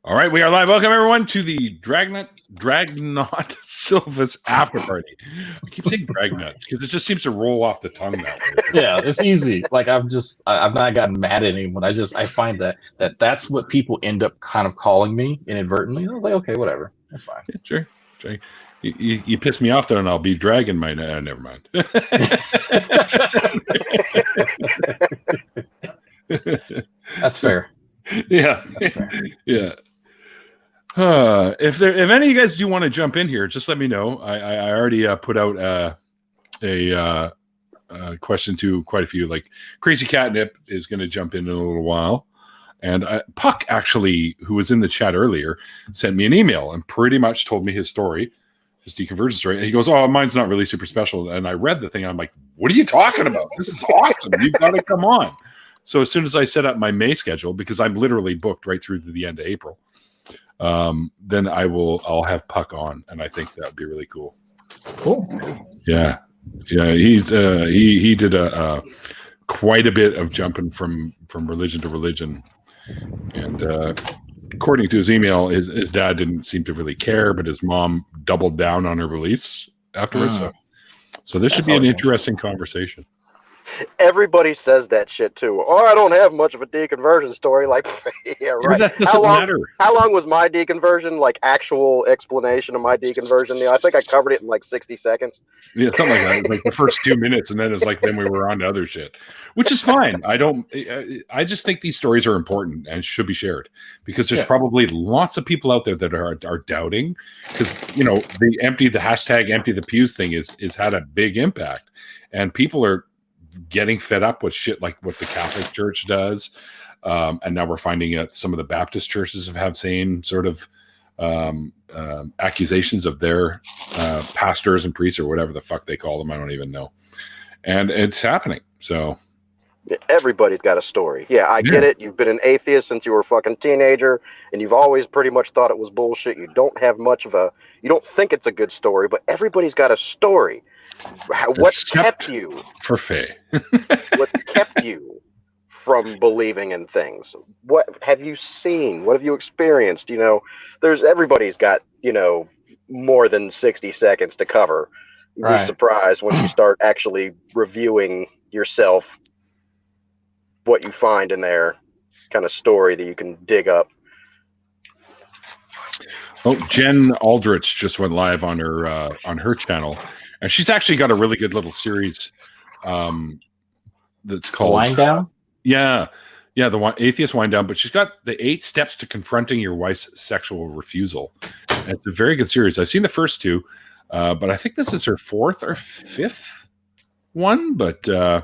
All right, we are live. Welcome everyone to the Dragnauct Sylvas after party. I keep saying Dragnaught because it just seems to roll off the tongue that way. Yeah, it's easy. Like I've not gotten mad at anyone. I find that's what people end up kind of calling me inadvertently. I was like, okay, whatever, that's fine. Yeah, sure. You piss me off, then I'll be dragging my. Never mind. That's fair. Yeah, That's fair. Yeah. If any of you guys do want to jump in here, just let me know. I already put out a question to quite a few. Like Crazy Catnip is going to jump in a little while, and Puck actually, who was in the chat earlier, sent me an email and pretty much told me his story, his deconversion story. And he goes, "Oh, mine's not really super special." And I read the thing. I'm like, "What are you talking about? This is awesome! You've got to come on." So as soon as I set up my May schedule, because I'm literally booked right through to the end of April. Then I'll have Puck on, and I think that would be really cool. Cool. Yeah. He did quite a bit of jumping from religion to religion, and according to his email, his dad didn't seem to really care, but his mom doubled down on her beliefs afterwards. So this should be an interesting conversation. Everybody says that shit too. Oh, I don't have much of a deconversion story. Like, yeah, right. That doesn't matter. How long was my deconversion? Like, actual explanation of my deconversion? I think I covered it in like 60 seconds. Yeah, something like that. Like the first 2 minutes, and then it's like then we were on to other shit, which is fine. I just think these stories are important and should be shared because there's probably lots of people out there that are doubting because the hashtag empty the pews thing is had a big impact, and people are getting fed up with shit like what the Catholic Church does, and now we're finding out some of the Baptist churches have same sort of accusations of their pastors and priests or whatever the fuck they call them. I don't even know, and it's happening. So everybody's got a story. Yeah, I get it. You've been an atheist since you were a fucking teenager, and you've always pretty much thought it was bullshit. You don't have much of you don't think it's a good story, but everybody's got a story. What kept you for Faye? What kept you from believing in things? What have you seen? What have you experienced? Everybody's got more than 60 seconds to cover. You'd be surprised when you start actually reviewing yourself, what you find in there, kind of story that you can dig up. Oh, Jen Aldrich just went live on her channel. And she's actually got a really good little series that's called Wind Down. Yeah, the Atheist Wind Down. But she's got the 8 steps to confronting your wife's sexual refusal. And it's a very good series. I've seen the first 2, but I think this is her 4th or 5th one. But I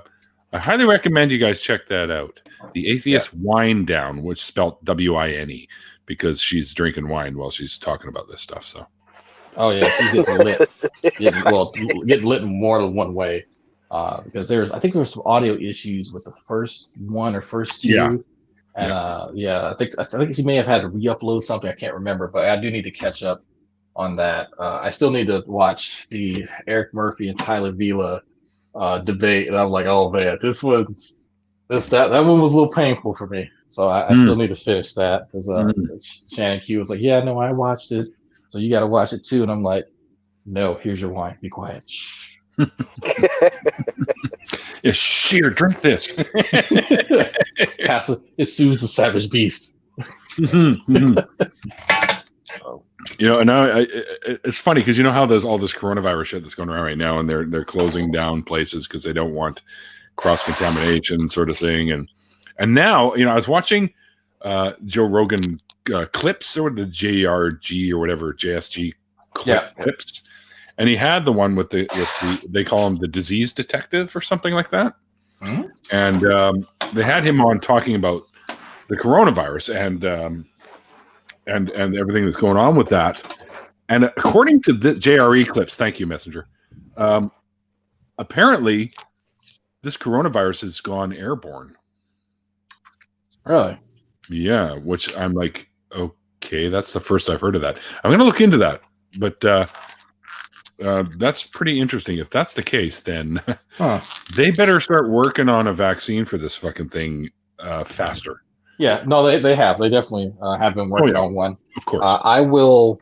highly recommend you guys check that out. The Atheist Wind Down, which is spelled W-I-N-E, because she's drinking wine while she's talking about this stuff. So. Oh yeah, she's getting lit. Getting lit in more than one way. Because I think there were some audio issues with the first one or first 2. Yeah. And I think she may have had to re-upload something. I can't remember, but I do need to catch up on that. I still need to watch the Eric Murphy and Tyler Vila debate, and I'm like, oh man, that one was a little painful for me. So I still need to finish that because Shannon Q was like, yeah, no, I watched it. So you got to watch it too. And I'm like, no, here's your wine. Be quiet. Yeah, sheer, drink this. Pass it. It soothes the savage beast. And now it's funny because you know how there's all this coronavirus shit that's going around right now, and they're closing down places because they don't want cross contamination sort of thing, and now I was watching Joe Rogan clips or the JRG or whatever JSG clips, and he had the one with the they call him the disease detective or something like that, and they had him on talking about the coronavirus and everything that's going on with that. And according to the JRE clips, thank you, Messenger, apparently this coronavirus has gone airborne. Really? Yeah, which I'm like, okay, that's the first I've heard of that. I'm going to look into that, but that's pretty interesting. If that's the case, then they better start working on a vaccine for this fucking thing faster. Yeah, no, they have. They definitely have been working on one. Of course. I will.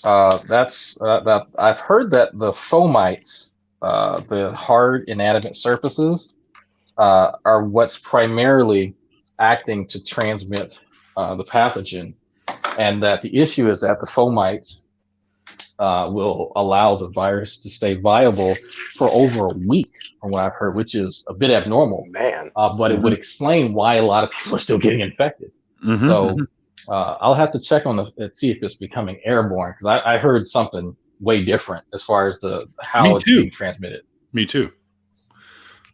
That I've heard that the fomites, the hard inanimate surfaces, are what's primarily acting to transmit the pathogen, and that the issue is that the fomites will allow the virus to stay viable for over a week, from what I've heard, which is a bit abnormal. Man. But it would explain why a lot of people are still getting infected. So I'll have to check on see if it's becoming airborne, because I heard something way different as far as how it's being transmitted. Me too.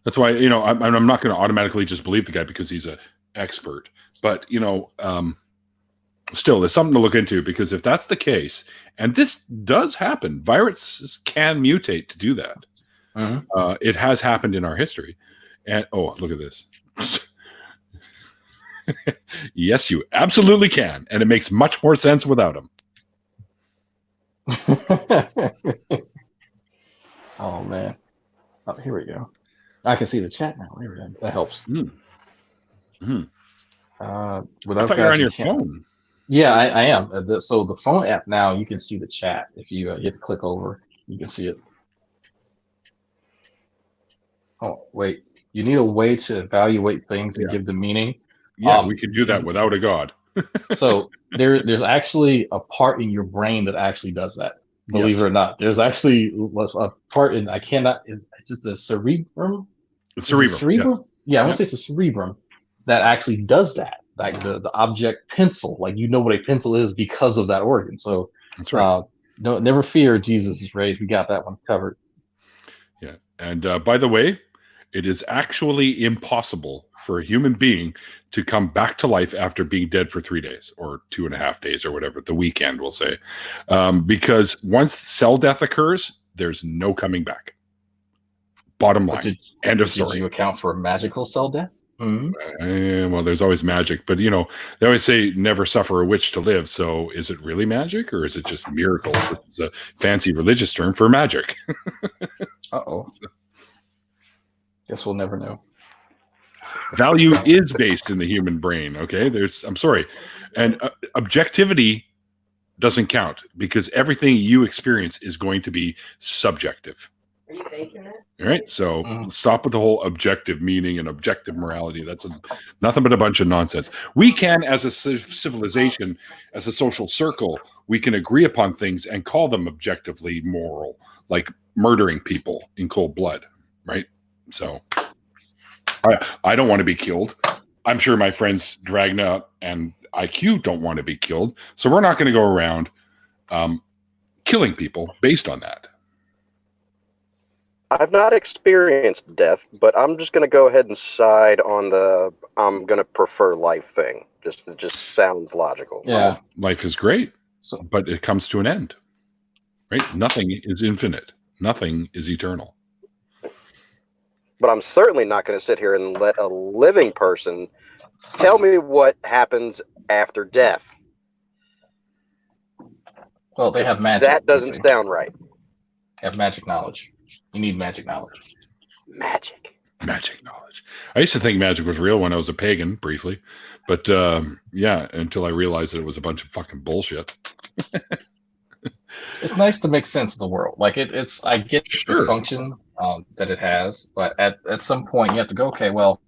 That's why, you know, I'm not going to automatically just believe the guy because he's an expert. But, you know, still, there's something to look into, because if that's the case, and this does happen, viruses can mutate to do that. It has happened in our history. And, oh, look at this. Yes, you absolutely can. And it makes much more sense without them. Oh, man. Oh, here we go. I can see the chat now. Here we go. That helps. I Without thought you're on your phone. Yeah, I am. So the phone app now, you can see the chat. If you have to click over, you can see it. Oh, wait. You need a way to evaluate things and give them meaning. Yeah, we could do that without a god. So there's actually a part in your brain that actually does that. Believe it or not, there's actually a part in it's just the cerebrum. The cerebrum. Yeah, I want to say it's the cerebrum that actually does that. Like the object pencil, like you know what a pencil is because of that organ. So that's right. Never fear, Jesus is raised. We got that one covered. Yeah, and by the way, it is actually impossible for a human being to come back to life after being dead for 3 days or 2.5 days or whatever, the weekend, we'll say. Because once cell death occurs, there's no coming back. Bottom line. End of story. Did you account for magical cell death? Well, there's always magic. But, you know, they always say never suffer a witch to live. So is it really magic, or is it just miracles, which is a fancy religious term for magic? Uh-oh. Guess we'll never know. Value is based in the human brain. Okay, I'm sorry, and objectivity doesn't count, because everything you experience is going to be subjective. Are you baking it? All right, so stop with the whole objective meaning and objective morality. That's nothing but a bunch of nonsense. We can, as a civilization, as a social circle, we can agree upon things and call them objectively moral, like murdering people in cold blood, right? So I don't want to be killed. I'm sure my friends Dragnauct and IQ don't want to be killed. So we're not going to go around killing people based on that. I've not experienced death, but I'm just going to go ahead and side on the I'm going to prefer life thing. It just sounds logical. Yeah. Life is great, but it comes to an end, right? Nothing is infinite. Nothing is eternal. But I'm certainly not going to sit here and let a living person tell me what happens after death. Well, they have magic. That doesn't sound right. They have magic knowledge. You need magic knowledge. Magic knowledge. I used to think magic was real when I was a pagan, briefly. But, yeah, until I realized that it was a bunch of fucking bullshit. It's nice to make sense of the world. Like, I get the function that it has, but at some point you have to go, okay, well,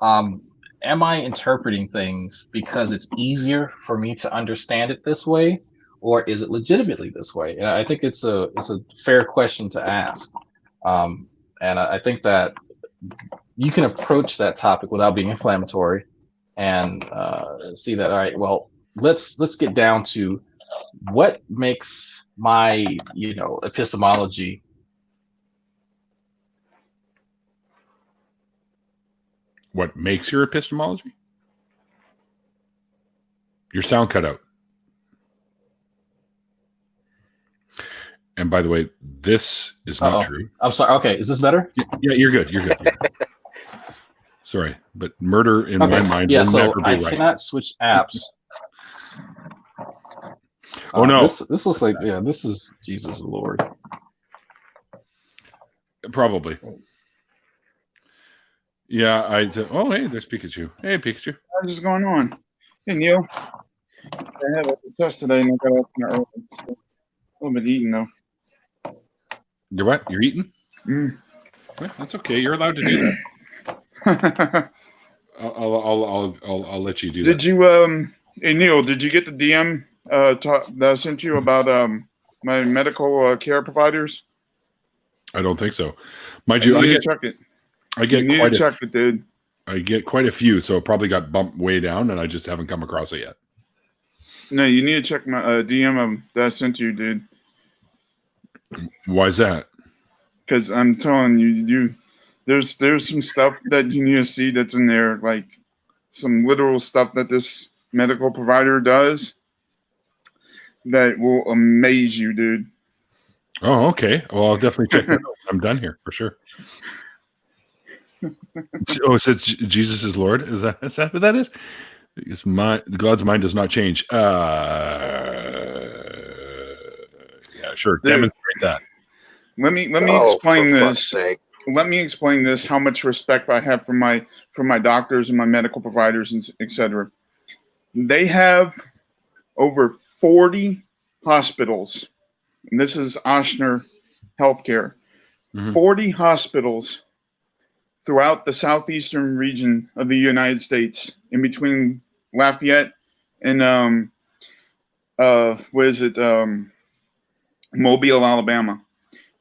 am I interpreting things because it's easier for me to understand it this way, or is it legitimately this way? And I think it's a fair question to ask. And I think that you can approach that topic without being inflammatory and see that, all right, well, let's get down to what makes my, epistemology. What makes your epistemology? Your sound cut out. And by the way, this is not true. I'm sorry. Okay, is this better? Yeah, you're good. You're good. Sorry, but murder in my mind will never be right. I cannot switch apps. Oh no! This looks like this is Jesus Lord. Probably. Yeah, I said, oh, hey, there's Pikachu. Hey, Pikachu. What's going on? Hey, Neil. I had a test today and I got up early. So a little bit eating, though. You're what? You're eating? Mm. Well, that's okay. You're allowed to do that. I'll let you do that. Did you, hey, Neil, did you get the DM that I sent you about my medical care providers? I don't think so. Mind you, check it. I get you quite need to check it, dude. I get quite a few, so it probably got bumped way down, and I just haven't come across it yet. No, you need to check my DM that I sent you, dude. Why is that? Because I'm telling you, there's some stuff that you need to see that's in there, like some literal stuff that this medical provider does that will amaze you, dude. Oh, okay. Well, I'll definitely check that out. I'm done here for sure. Oh, it says Jesus is Lord. Is that what that is? Because God's mind does not change. Yeah, sure. Dude, demonstrate that. Let me explain this. Let me explain this. How much respect I have for my doctors and my medical providers and etc. They have over 40 hospitals, and this is Ochsner Healthcare. 40 hospitals throughout the southeastern region of the United States, in between Lafayette and Mobile, Alabama.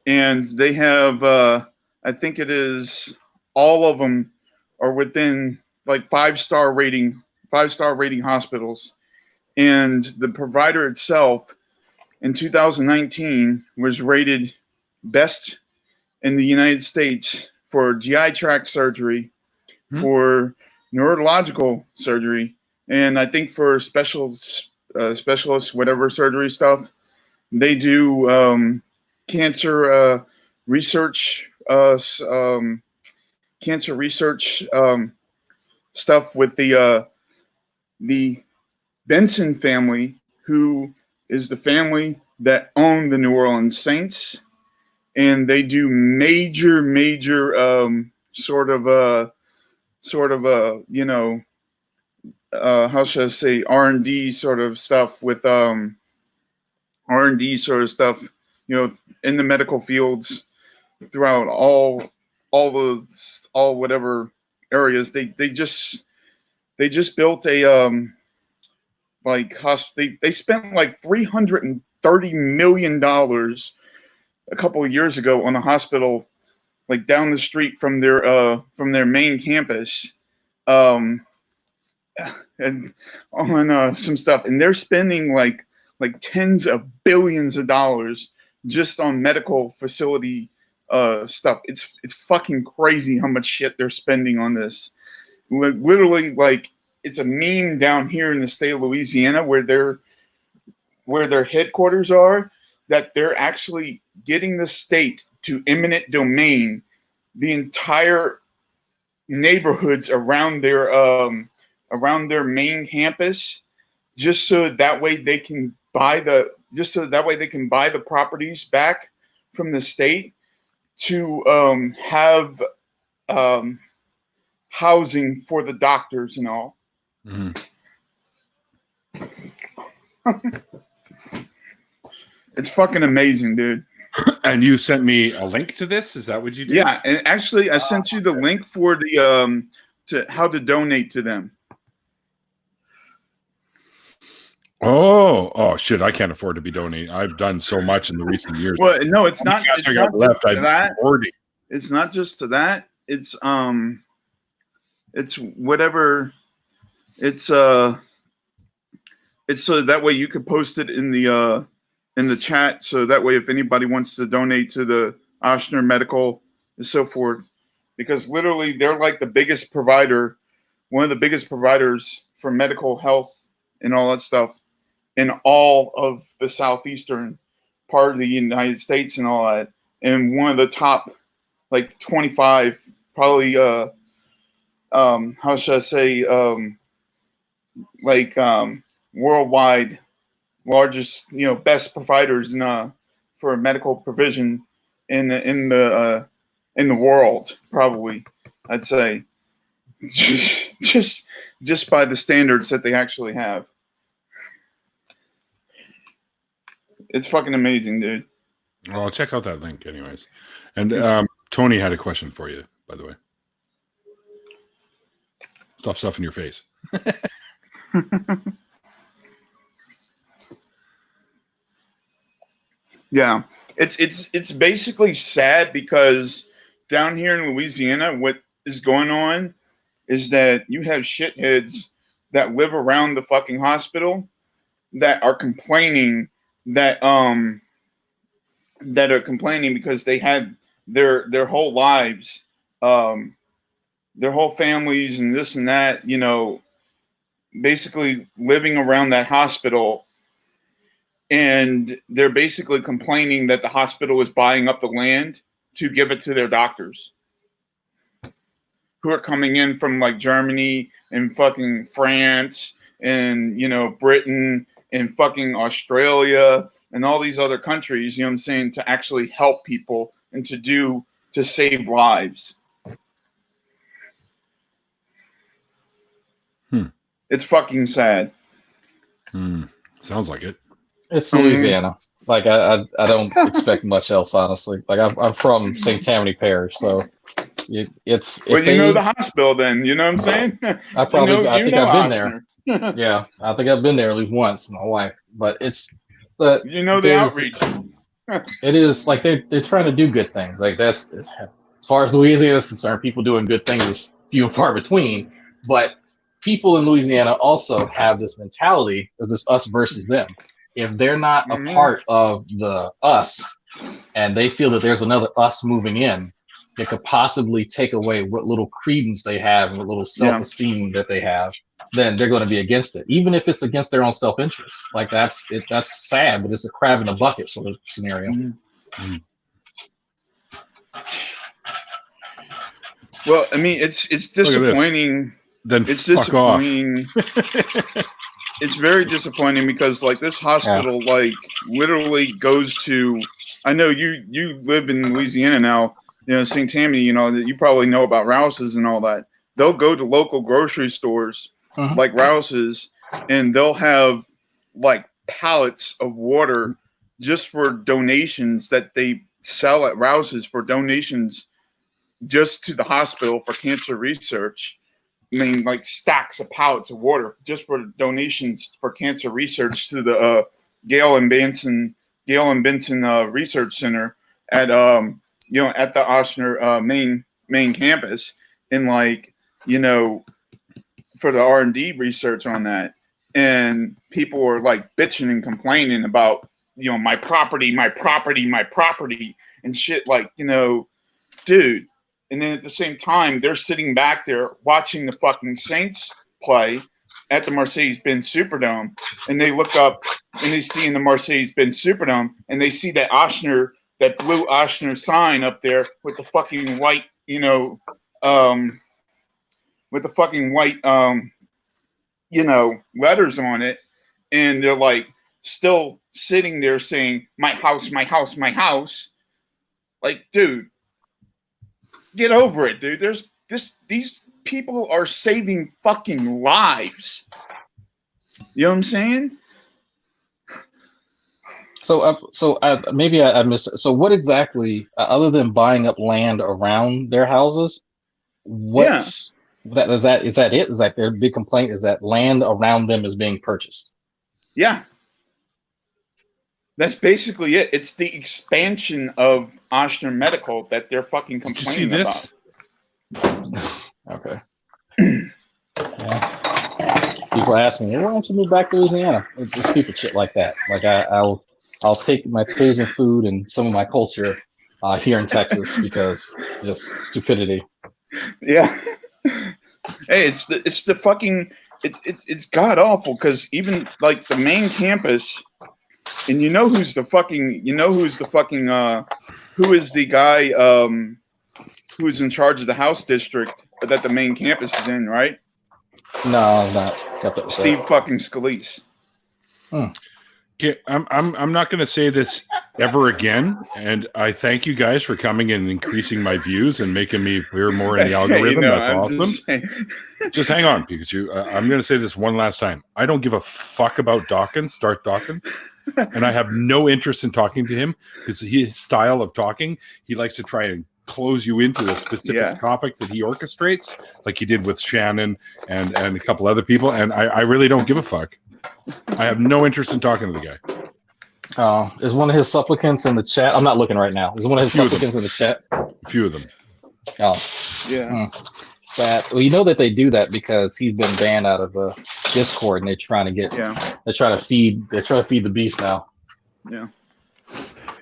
And they have I think it is all of them are within like five-star rating hospitals. And the provider itself in 2019 was rated best in the United States for GI tract surgery, for neurological surgery, and I think for specialists, whatever surgery stuff. They do cancer research, stuff with the Benson family, who is the family that owned the New Orleans Saints. And they do major how should I say, R&D sort of stuff with R&D sort of stuff, in the medical fields throughout all whatever areas. They just built a they spent like $330 million a couple of years ago on a hospital like down the street from their main campus, and on some stuff, and they're spending like tens of billions of dollars just on medical facility stuff. It's fucking crazy how much shit they're spending on this. Literally, like, it's a meme down here in the state of Louisiana where their headquarters are, that they're actually getting the state to eminent domain the entire neighborhoods around their main campus, just so that way they can buy the properties back from the state to have housing for the doctors and all. Mm-hmm. It's fucking amazing, dude. And you sent me a link to this? Is that what you did? Yeah, and actually I sent you the link for the to how to donate to them. Oh shit! I can't afford to be donating. I've done so much in the recent years. Well, no, it's not. It's not left. It's not just to that. It's whatever. It's so that way you could post it in the chat. So that way, if anybody wants to donate to the Ochsner Medical and so forth, because literally they're like the biggest provider, one of the biggest providers for medical health and all that stuff in all of the southeastern part of the United States and all that. And one of the top, like 25, probably, how should I say, worldwide largest, best providers for medical provision in the world, probably, I'd say. just by the standards that they actually have. It's fucking amazing, dude. Well, I'll check out that link anyways. And Tony had a question for you, by the way. Stop stuffing your face. Yeah, it's basically sad because down here in Louisiana, what is going on is that you have shitheads that live around the fucking hospital that are complaining that because they had their whole lives, their whole families and this and that, you know, basically living around that hospital. And they're basically complaining that the hospital is buying up the land to give it to their doctors who are coming in from like Germany and fucking France and, you know, Britain and fucking Australia and all these other countries, you know what I'm saying, to actually help people and to save lives. It's fucking sad. Sounds like it. It's Louisiana. Like I don't expect much else, honestly. Like I'm from St. Tammany Parish, so it's. Well, you know the hospital, then. You know what I'm saying? I probably I think I've been there. Yeah, I think I've been there at least once with my wife. But you know the outreach. It is like they're trying to do good things. Like that's as far as Louisiana is concerned, people doing good things is few and far between. But people in Louisiana also have this mentality of this us versus them. If they're not a part of the us and they feel that there's another us moving in, that could possibly take away what little credence they have and what little self-esteem that they have, then they're going to be against it, even if it's against their own self-interest. Like that's sad, but it's a crab in a bucket sort of scenario. Well, I mean, it's disappointing. Then it's fuck off. It's very disappointing because like this hospital like literally goes to, I know you live in Louisiana now, you know, St. Tammany, you know, that you probably know about Rouse's and all that. They'll go to local grocery stores like Rouse's and they'll have like pallets of water just for donations that they sell at Rouse's for donations just to the hospital for cancer research. I mean, like stacks of pallets of water just for donations for cancer research to the Gale and Benson Research Center at you know, at the Ochsner main campus, and like, you know, for the R&D research on that. And people were like bitching and complaining about, you know, my property and shit, like, you know, dude. And then at the same time, they're sitting back there watching the fucking Saints play at the Mercedes-Benz Superdome. And they look up and they see in the Mercedes-Benz Superdome and they see that Ochsner, that blue Ochsner sign up there with the fucking white, you know, with the fucking white, you know, letters on it. And they're like still sitting there saying, my house, my house, my house. Like, dude. Get over it, dude. These people are saving fucking lives. You know what I'm saying? So maybe I missed it. So what exactly, other than buying up land around their houses, is that it? Is that their big complaint? Is that land around them is being purchased? Yeah. That's basically it. It's the expansion of Ochsner Medical that they're fucking complaining about. Okay. Yeah. People ask me, why don't you move back to Louisiana? It's just stupid shit like that. Like I'll take my Cajun food and some of my culture here in Texas because just stupidity. Yeah. Hey, it's the fucking it's god awful because even like the main campus. And who is the guy who's in charge of the House district that the main campus is in, right? No, I'm not. Steve fucking Scalise. Okay, I'm not going to say this ever again. And I thank you guys for coming and increasing my views and making me appear more in the algorithm. That's awesome. Just hang on, Pikachu. I'm going to say this one last time. I don't give a fuck about Dawkins, Darth Dawkins. And I have no interest in talking to him because his style of talking, he likes to try and close you into a specific topic that he orchestrates, like he did with Shannon and a couple other people. And I really don't give a fuck. I have no interest in talking to the guy. Is one of his supplicants in the chat? I'm not looking right now. Is one of his supplicants in the chat? A few of them. Oh, Yeah. Sad. Well, you know that they do that because he's been banned out of Discord, and they're trying to get. Yeah. They're trying to feed the beast now. Yeah.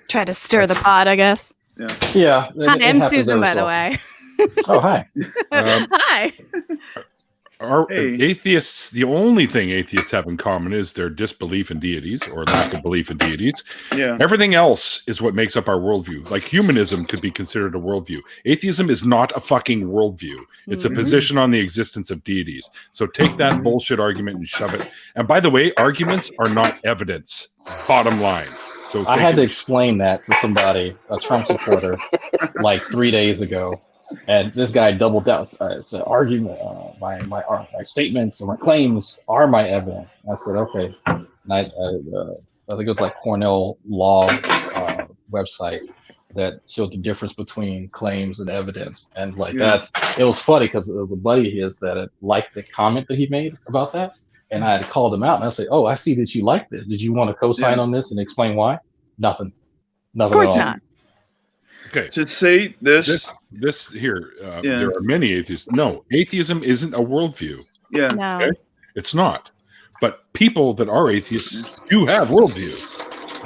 Try to stir the pot, I guess. Yeah. Yeah. Hi, I'm Susan, by the way. Oh, hi. Hi. Atheists, the only thing atheists have in common is their disbelief in deities or lack of belief in deities. Yeah. Everything else is what makes up our worldview. Like humanism could be considered a worldview. Atheism is not a fucking worldview. It's a position on the existence of deities. So take that bullshit argument and shove it. And by the way, arguments are not evidence. Bottom line. So I had to explain that to somebody, a Trump supporter, like 3 days ago. And this guy doubled down. It's an argument. My statements or my claims are my evidence. I said, okay. And I think it was like Cornell Law website that showed the difference between claims and evidence. And like that, it was funny because the buddy of his that liked the comment that he made about that. And I had called him out and I said, oh, I see that you like this. Did you want to co-sign on this and explain why? Nothing. Of course not. Okay. To say this here, there are many atheists. No, atheism isn't a worldview. Yeah. No. Okay? It's not. But people that are atheists do have worldviews.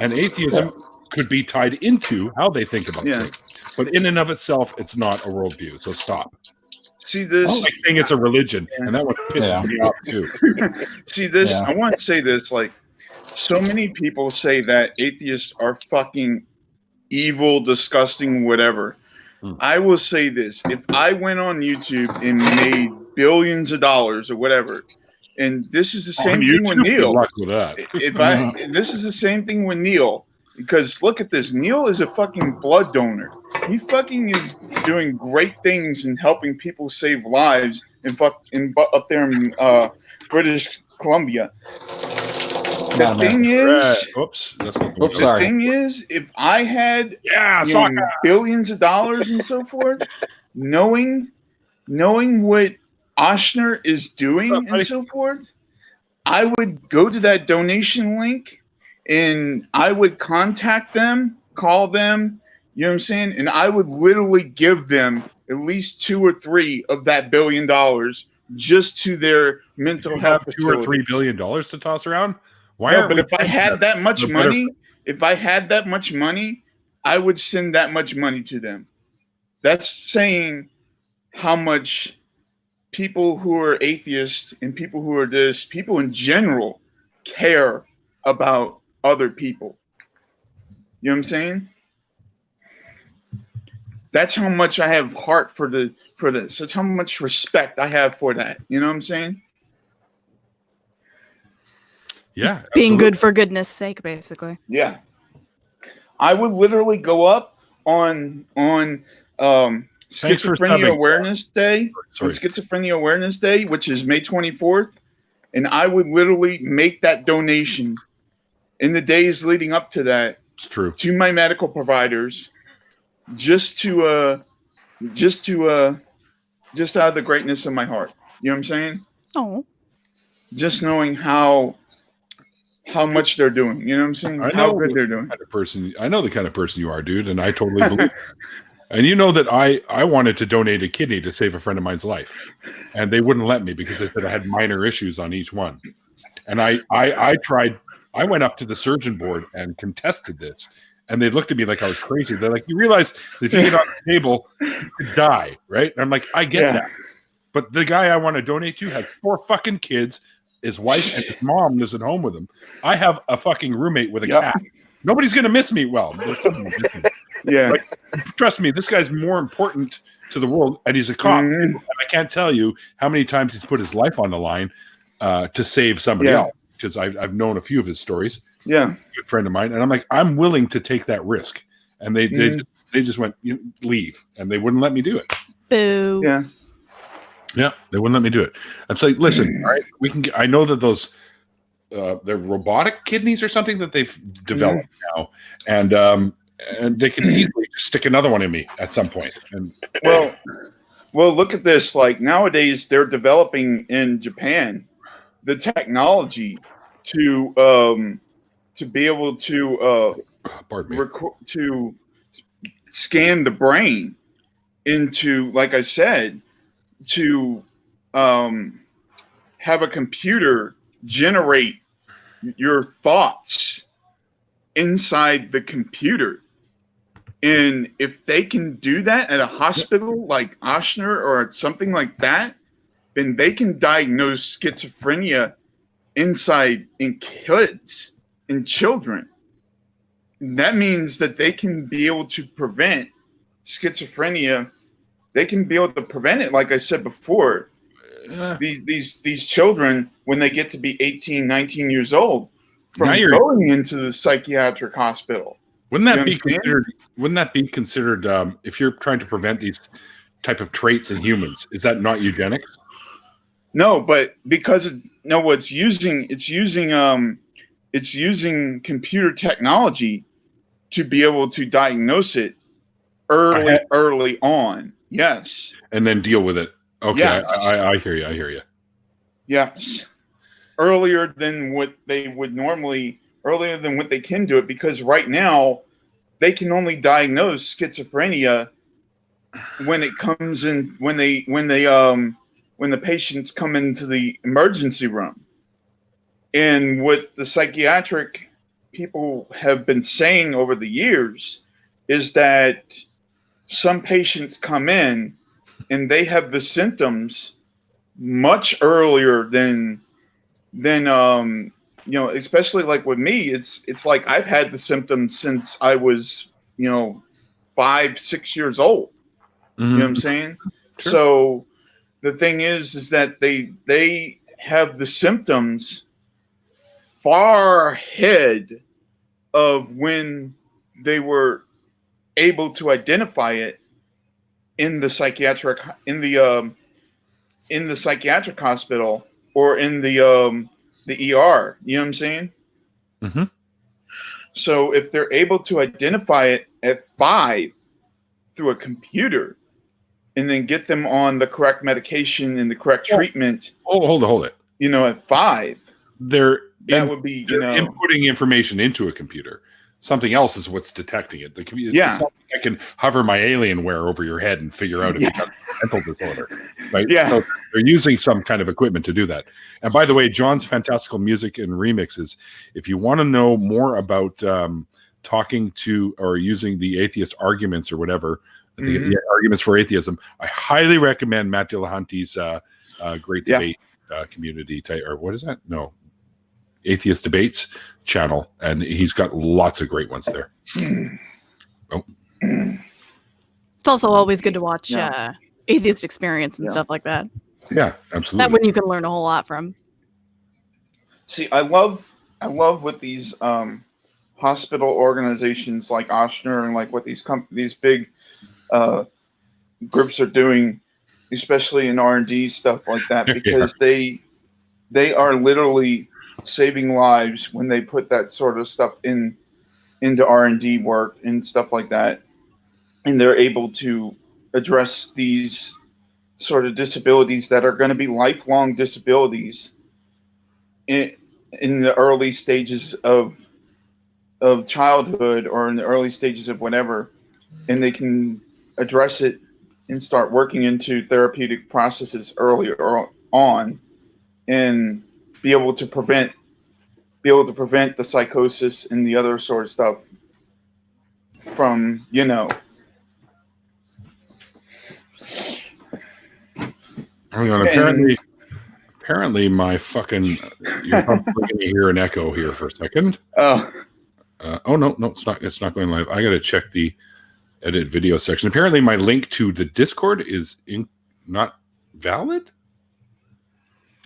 And atheism could be tied into how they think about things. But in and of itself, it's not a worldview. So stop. See this? It's like saying it's a religion. And that one pisses me off too. See this? Yeah. I want to say this. Like, so many people say that atheists are fucking evil, disgusting, whatever. I will say this: if I went on YouTube and made billions of dollars or whatever, and this is the same thing with Neil. Good luck with that. This is the same thing with Neil, because look at this. Neil is a fucking blood donor. He fucking is doing great things and helping people save lives up there in British Columbia. The thing is, if I had billions of dollars and so forth, knowing what Oshner is doing and so forth, I would go to that donation link and I would contact them, call them, you know what I'm saying? And I would literally give them at least 2 or 3 of that $1 billion just to their mental health facilities. $2 or $3 billion to toss around? If I had that much money, I would send that much money to them. That's saying how much people who are atheists and people who are people in general care about other people. You know what I'm saying? That's how much I have heart for this. That's how much respect I have for that. You know what I'm saying? Yeah. Being good for goodness sake, basically. Yeah. I would literally go up on Schizophrenia Awareness Day, Schizophrenia Awareness Day, which is May 24th, and I would literally make that donation in the days leading up to that. It's true. To my medical providers, just out of the greatness of my heart. You know what I'm saying? Oh. Just knowing how much they're doing. You know what I'm saying? How good they're doing. I know the kind of person you are, dude, and I totally believe. And you know that I wanted to donate a kidney to save a friend of mine's life, and they wouldn't let me because they said I had minor issues on each one. And I tried. I went up to the surgeon board and contested this, and they looked at me like I was crazy. They're like, "You realize that if you get on the table, you could die, right?" And I'm like, "I get that," but the guy I want to donate to has 4 fucking kids. His wife and his mom lives at home with him. I have a fucking roommate with a cat. Nobody's going to miss me. Well, there's someone who miss me. Yeah. Like, trust me, this guy's more important to the world, and he's a cop. And I can't tell you how many times he's put his life on the line to save somebody else. because I've known a few of his stories. Yeah. Good friend of mine, and I'm like, I'm willing to take that risk, and they just went, leave, and they wouldn't let me do it. Boo. Yeah. Yeah, they wouldn't let me do it. I'm like, listen, all right, we can. I know that those they're robotic kidneys or something that they've developed now, and they can easily just stick another one in me at some point. And well, look at this. Like nowadays, they're developing in Japan the technology to be able to to scan the brain into, like I said, to have a computer generate your thoughts inside the computer. And if they can do that at a hospital like Ochsner or something like that, then they can diagnose schizophrenia inside in kids, in children. And that means that they can be able to prevent schizophrenia. They can be able to prevent it, like I said before. These children, when they get to be 18, 19 years old, from going into the psychiatric hospital. Wouldn't that be considered? Wouldn't that be considered? If you're trying to prevent these type of traits in humans, is that not eugenics? No, but because it's using computer technology to be able to diagnose it early on. Yes, and then deal with it. Okay, yes. I hear you. I hear you. Yes, earlier than what they would normally, earlier than what they can do it, because right now they can only diagnose schizophrenia when it comes in, when the patients come into the emergency room. And what the psychiatric people have been saying over the years is that some patients come in and they have the symptoms much earlier than especially like with me, it's like I've had the symptoms since I was 5-6 years old. You know what I'm saying? Sure. So the thing is that they have the symptoms far ahead of when they were able to identify it in the psychiatric hospital or in the ER. You know what I'm saying? Mm-hmm. So if they're able to identify it at 5 through a computer, and then get them on the correct medication and the correct treatment. Hold it. At 5, would be inputting information into a computer. Something else is what's detecting it. The computer. Yeah. I can hover my Alienware over your head and figure out if you have a mental disorder. Right. Yeah. So they're using some kind of equipment to do that. And by the way, John's fantastical music and remixes. If you want to know more about talking to or using the atheist arguments or whatever. The arguments for atheism. I highly recommend Matt Dillahunty's great debate community or what is that? No, atheist debates channel, and he's got lots of great ones there. It's also always good to watch atheist experience and stuff like that. Yeah, absolutely. That one you can learn a whole lot from. See, I love what these hospital organizations like Ochsner and like what these big groups are doing, especially in R&D stuff like that, because they are literally saving lives when they put that sort of stuff into R&D work and stuff like that, and they're able to address these sort of disabilities that are going to be lifelong disabilities in the early stages of childhood or in the early stages of whatever, and they can address it and start working into therapeutic processes earlier on and be able to prevent the psychosis and the other sort of stuff from, Hang on, apparently my fucking you're probably going to hear an echo here for a second. Oh no, it's not going live. I got to check the edit video section. Apparently my link to the Discord is not valid.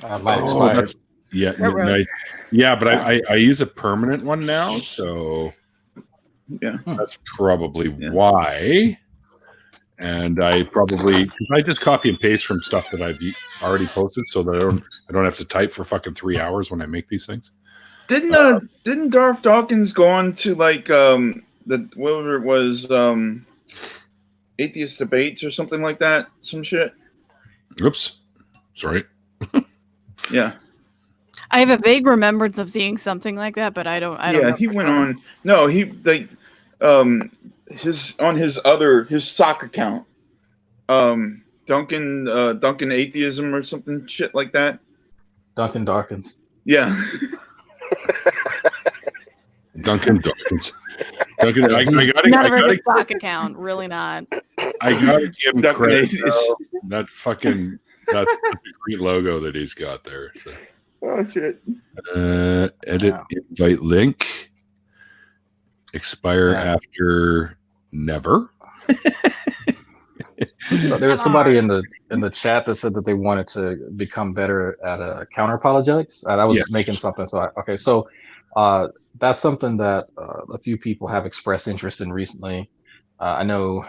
Might expired. Yeah, Railroad. but I use a permanent one now, so Yeah. that's probably why. And I just copy and paste from stuff that I've already posted, so that I don't have to type for fucking 3 hours when I make these things. Didn't Darth Dawkins go on to like whatever it was, atheist debates or something like that? Some shit. Oops, sorry. Yeah. I have a vague remembrance of seeing something like that, but I don't. Yeah, know he for went sure. on. No, he like his sock account, Duncan Atheism or something shit like that. Duncan Darkins. Yeah. Duncan Dawkins. Duncan, I Not a very gotta good sock account. Really not. I gotta give him Duncan credit. Atheist. That's a great logo that he's got there. So. Oh shit. Edit invite link. Expire after never. There was somebody in the chat that said that they wanted to become better at counter apologetics. I was making something. So that's something that a few people have expressed interest in recently. I know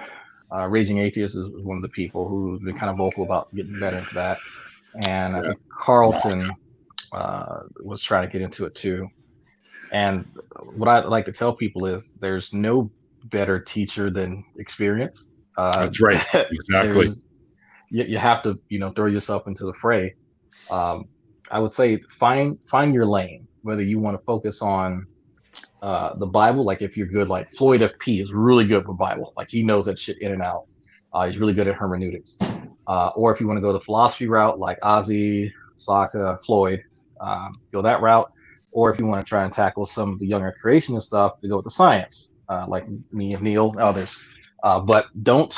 Raging Atheist is one of the people who's been kind of vocal about getting better into that, and I think Carlton was trying to get into it too. And what I like to tell people is there's no better teacher than experience. That's right. Exactly. You have to, throw yourself into the fray. I would say find your lane, whether you want to focus on the Bible. Like if you're good, like Floyd F.P. is really good with Bible. Like he knows that shit in and out. He's really good at hermeneutics. Or if you want to go the philosophy route, like Ozzy, Saka, Floyd, go that route. Or if you want to try and tackle some of the younger creationist stuff, to go with the science, like me and Neil, others. But don't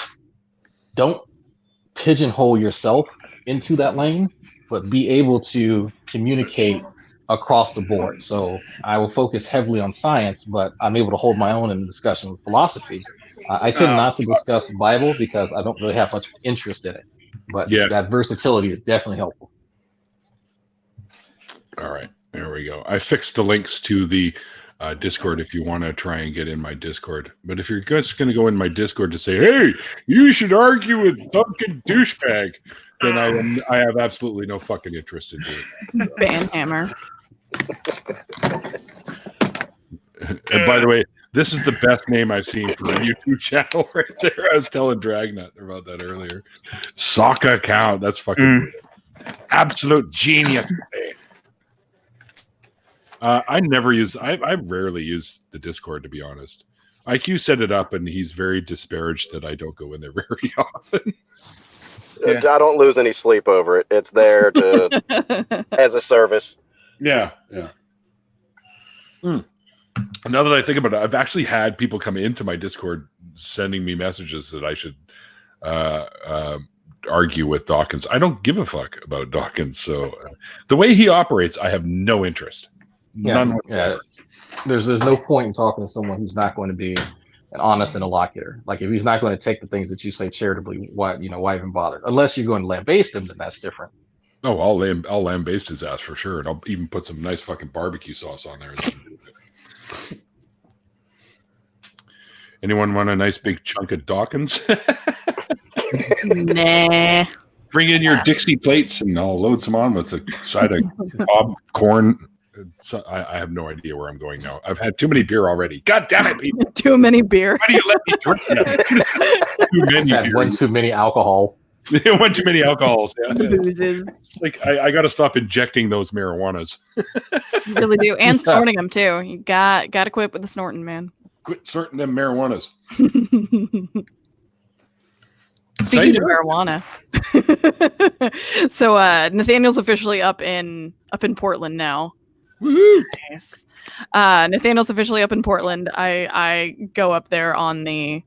pigeonhole yourself into that lane, but be able to communicate across the board. So I will focus heavily on science, but I'm able to hold my own in the discussion with philosophy. I tend not to discuss the Bible because I don't really have much interest in it. But that versatility is definitely helpful. All right. There we go. I fixed the links to the Discord if you want to try and get in my Discord. But if you're just going to go in my Discord to say, hey, you should argue with Duncan Douchebag, then I have absolutely no fucking interest in doing it. Banhammer. And by the way, this is the best name I've seen for a YouTube channel right there. I was telling Dragnauct about that earlier. Sock account. That's fucking absolute genius. I rarely use the Discord, to be honest. IQ set it up, and he's very disparaged that I don't go in there very often. I don't lose any sleep over it. It's there as a service. Yeah. Now that I think about it, I've actually had people come into my Discord sending me messages that I should argue with Dawkins. I don't give a fuck about Dawkins. So the way he operates, I have no interest. None whatsoever. There's no point in talking to someone who's not going to be an honest interlocutor. Like if he's not going to take the things that you say charitably, why even bother? Unless you're going to lambaste him, then that's different. Oh, I'll lambaste his ass for sure, and I'll even put some nice fucking barbecue sauce on there. Anyone want a nice big chunk of Dawkins? Nah. Bring in your Dixie plates, and I'll load some on with a side of popcorn. So I have no idea where I'm going now. I've had too many beer already. God damn it, people! Too many beer. Why do you let me drink that? One too many alcohol. One too many alcohols. Yeah. Boozes. Like I got to stop injecting those marijuanas. You really do, and snorting them too. You got to quit with the snorting, man. Quit snorting them marijuanas. Speaking of marijuana, so Nathaniel's officially up in Portland now. Woo-hoo. Nice. Nathaniel's officially up in Portland. I go up there I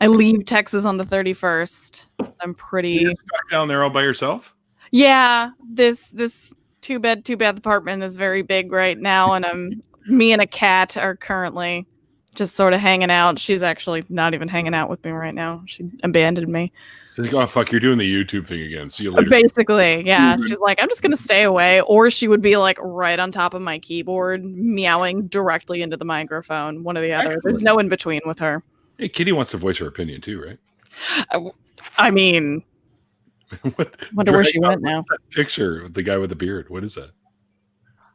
leave Texas on the 31st. So I'm pretty. So you're stuck down there all by yourself? Yeah, this two bed apartment is very big right now, and me and a cat are currently just sort of hanging out. She's actually not even hanging out with me right now. She abandoned me. She's like, oh fuck, you're doing the YouTube thing again. See you later. Basically, yeah. She's like, I'm just gonna stay away. Or she would be like right on top of my keyboard, meowing directly into the microphone. One or the other. Excellent. There's no in between with her. Hey, Kitty wants to voice her opinion too, right? I mean, wonder where she went now. That picture with the guy with the beard. What is that?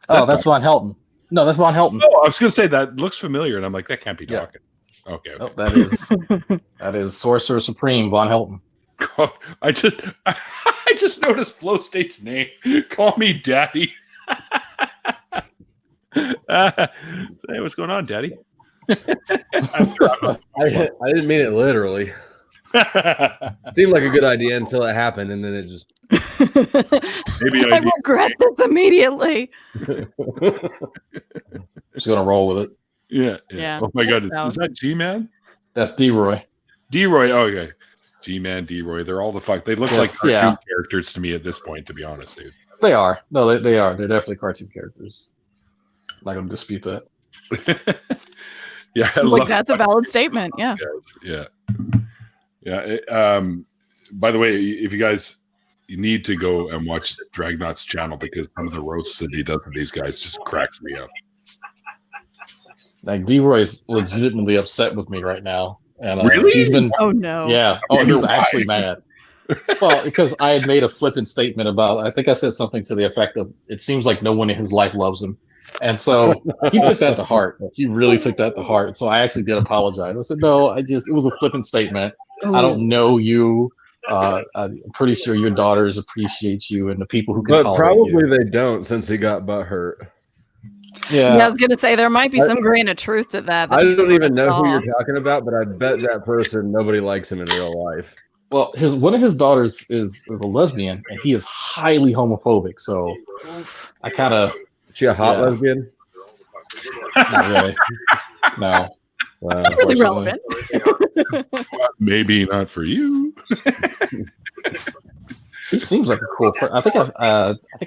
That's Von Helton. No, that's Von Helton. Oh, I was going to say that looks familiar, and I'm like, that can't be Yeah. talking. Okay. Oh, that is Sorcerer Supreme Von Helton. I just noticed Flow State's name. Call me Daddy. Hey, what's going on, Daddy? I didn't mean it literally. Seemed like a good idea until it happened, and then it just. Maybe I regret this immediately. Just gonna roll with it. Yeah. Oh my God, is that G-Man? That's D-Roy. D-Roy. Oh, okay. G-Man, D-Roy. They're all the fuck. They look like cartoon characters to me at this point, to be honest, dude. They are. No, they are. They're definitely cartoon characters. I'm not gonna dispute that. Yeah, Like that's a valid statement. Yeah. By the way, if you guys need to go and watch Dragnauct's channel, because some of the roasts that he does with these guys just cracks me up. Like D-Roy is legitimately upset with me right now, and really? he's been. Oh no. Yeah. Oh, he's actually mad. Well, because I had made a flippant statement about. I think I said something to the effect of, "It seems like no one in his life loves him." And so he took that to heart. He really took that to heart. So I actually did apologize. I said, no, it was a flippant statement. Ooh. I don't know you. I'm pretty sure your daughters appreciate you and the people who can tolerate probably you. they don't, since he got butt hurt. Yeah. I was gonna say there might be some grain of truth to that. I don't even know who you're talking about, but I bet that person, nobody likes him in real life. Well, one of his daughters is a lesbian, and he is highly homophobic. So I kind of. Is she a hot lesbian? Not really. No. Not really relevant. Maybe not for you. She seems like a cool person. I think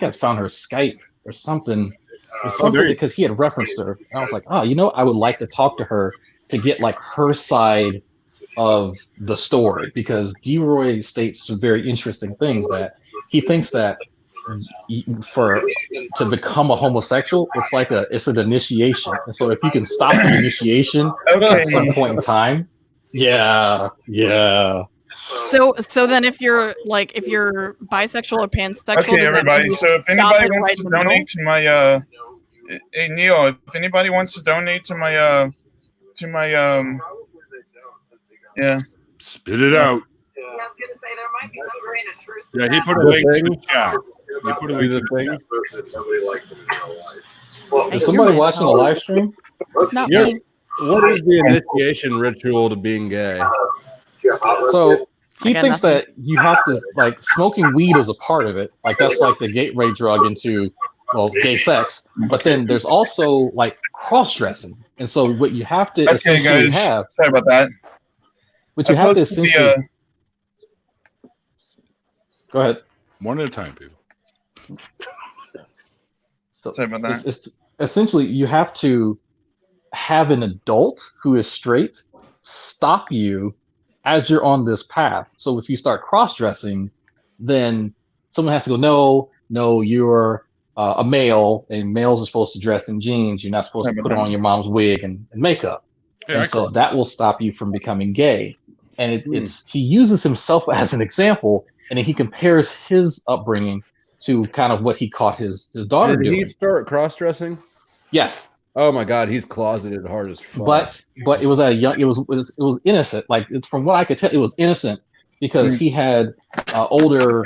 I found her Skype or something. Or something because he had referenced her. And I was like, I would like to talk to her to get like her side of the story, because D-Roy states some very interesting things, that he thinks that to become a homosexual, it's an initiation, and so if you can stop the initiation at some point in time, yeah. So then if you're bisexual or pansexual, okay, everybody. So if anybody wants to donate to my hey Neil, if anybody wants to donate to my yeah, spit it out. I was gonna say there might be some grain of truth. Yeah, he put a link in the chat. He put a link in the chat. Is somebody watching the live stream? It's not me. What is the initiation ritual to being gay? So he thinks that you have to, like, smoking weed is a part of it. Like, that's like the gateway drug into, gay sex. But then there's also like cross-dressing. And so what you have to essentially have. Sorry about that. What you have to essentially. Go ahead. One at a time, people. Sorry about that. It's essentially, you have to have an adult who is straight stop you as you're on this path. So if you start cross-dressing, then someone has to go, no, you're a male, and males are supposed to dress in jeans. You're not supposed to put on your mom's wig and makeup. Yeah, and so that will stop you from becoming gay. And he uses himself as an example, and then he compares his upbringing to kind of what he caught his daughter doing. Did he start cross-dressing? Yes. Oh my God, he's closeted hard as fuck. But it was at a young. It was innocent. Like, from what I could tell, it was innocent because he had older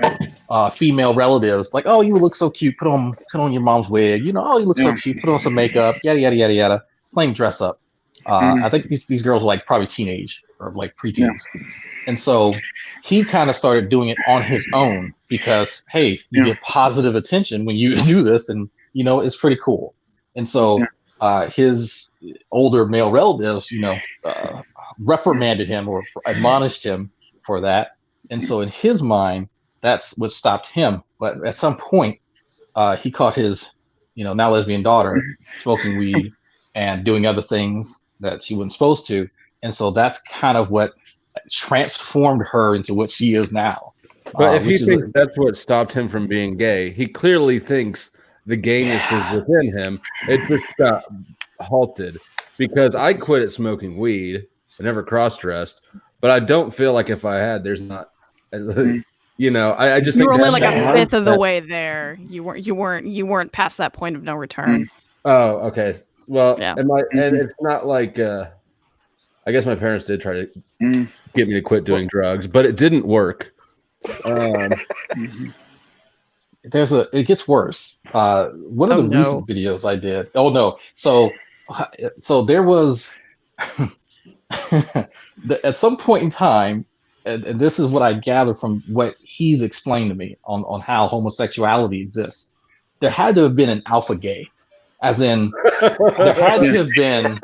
female relatives. Like, oh, you look so cute. Put on your mom's wig. Oh, you look so cute. Put on some makeup. Yada yada yada yada. Playing dress up. I think these girls were like probably teenage or like preteens. Yeah. And so he kind of started doing it on his own because, hey, you get positive attention when you do this, and it's pretty cool. And so his older male relatives, reprimanded him or admonished him for that. And so in his mind, that's what stopped him. But at some point, he caught his, now lesbian daughter smoking weed and doing other things. that she wasn't supposed to, and so that's kind of what transformed her into what she is now. But if he which is thinks that's what stopped him from being gay, he clearly thinks the gayness is within him. It just got halted because I quit at smoking weed. I never cross-dressed, but I don't feel like if I had, there's not, you know, I just You think were only that's like a the fifth of the mindset. way there. You weren't past that point of no return. Oh, okay. Well, Yeah. and it's not like I guess my parents did try to get me to quit doing drugs, but it didn't work. It gets worse. One of the recent videos I did. Oh no! So there was at some point in time, and this is what I gather from what he's explained to me on how homosexuality exists. There had to have been an alpha gay, as in there had to have been.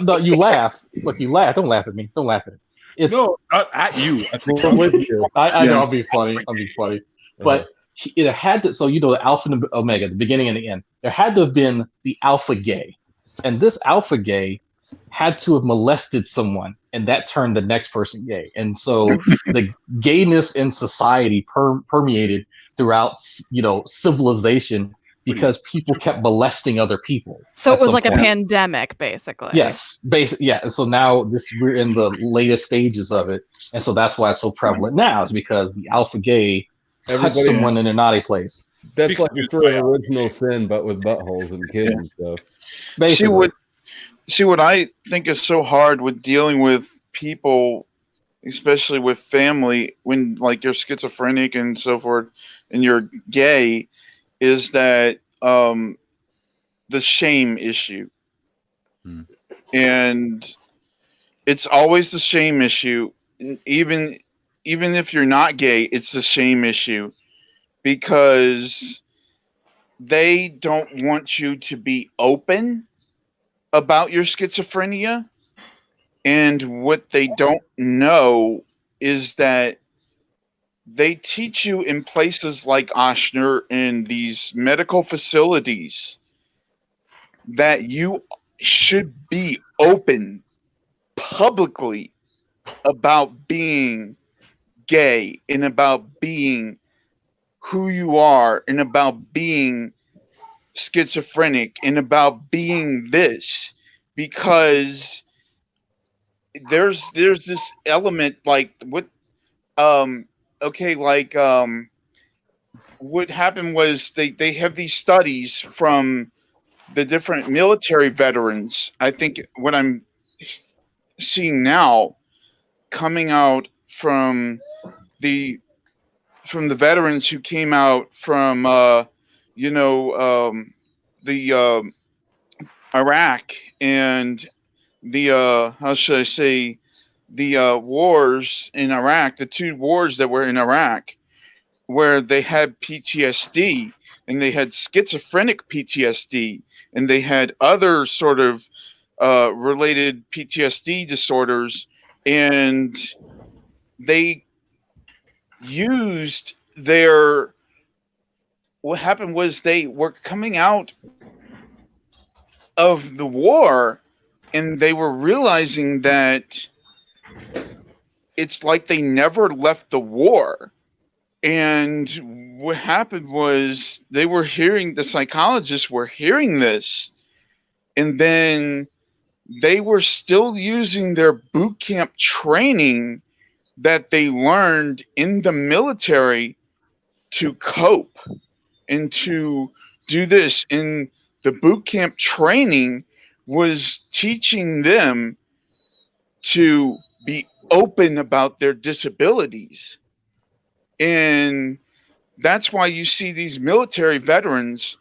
No, you laugh. Look, you laugh. Don't laugh at me. Don't laugh at it. It's No, not at you. with you. I know. I'll be funny. But it had to. So the alpha and omega, the beginning and the end. There had to have been the alpha gay, and this alpha gay had to have molested someone, and that turned the next person gay. And so the gayness in society permeated throughout, civilization, because people kept molesting other people. So it was like a pandemic, basically. Yes, yeah. And so now we're in the latest stages of it, and so that's why it's so prevalent now. Is because the alpha gay touched someone in a naughty place. That's like the sort of original sin, but with buttholes and kids and stuff. Basically. See what I think is so hard with dealing with people, especially with family, when like you're schizophrenic and so forth, and you're gay, is that the shame issue. And it's always the shame issue. Even if you're not gay, it's the shame issue, because they don't want you to be open about your schizophrenia. And what they don't know is that they teach you in places like Oshner, in these medical facilities, that you should be open publicly about being gay and about being who you are and about being schizophrenic and about being this, because there's this element like what what happened was they have these studies from the different military veterans. I think what I'm seeing now coming out from the veterans who came out from the Iraq and the how should I say, the wars in Iraq, the two wars that were in Iraq, where they had PTSD and they had schizophrenic PTSD and they had other sort of related PTSD disorders, and they used what happened was they were coming out of the war and they were realizing that it's like they never left the war. And what happened was the psychologists were hearing this, and then they were still using their boot camp training that they learned in the military to cope and to do this. And the boot camp training was teaching them to be open about their disabilities. And that's why you see these military veterans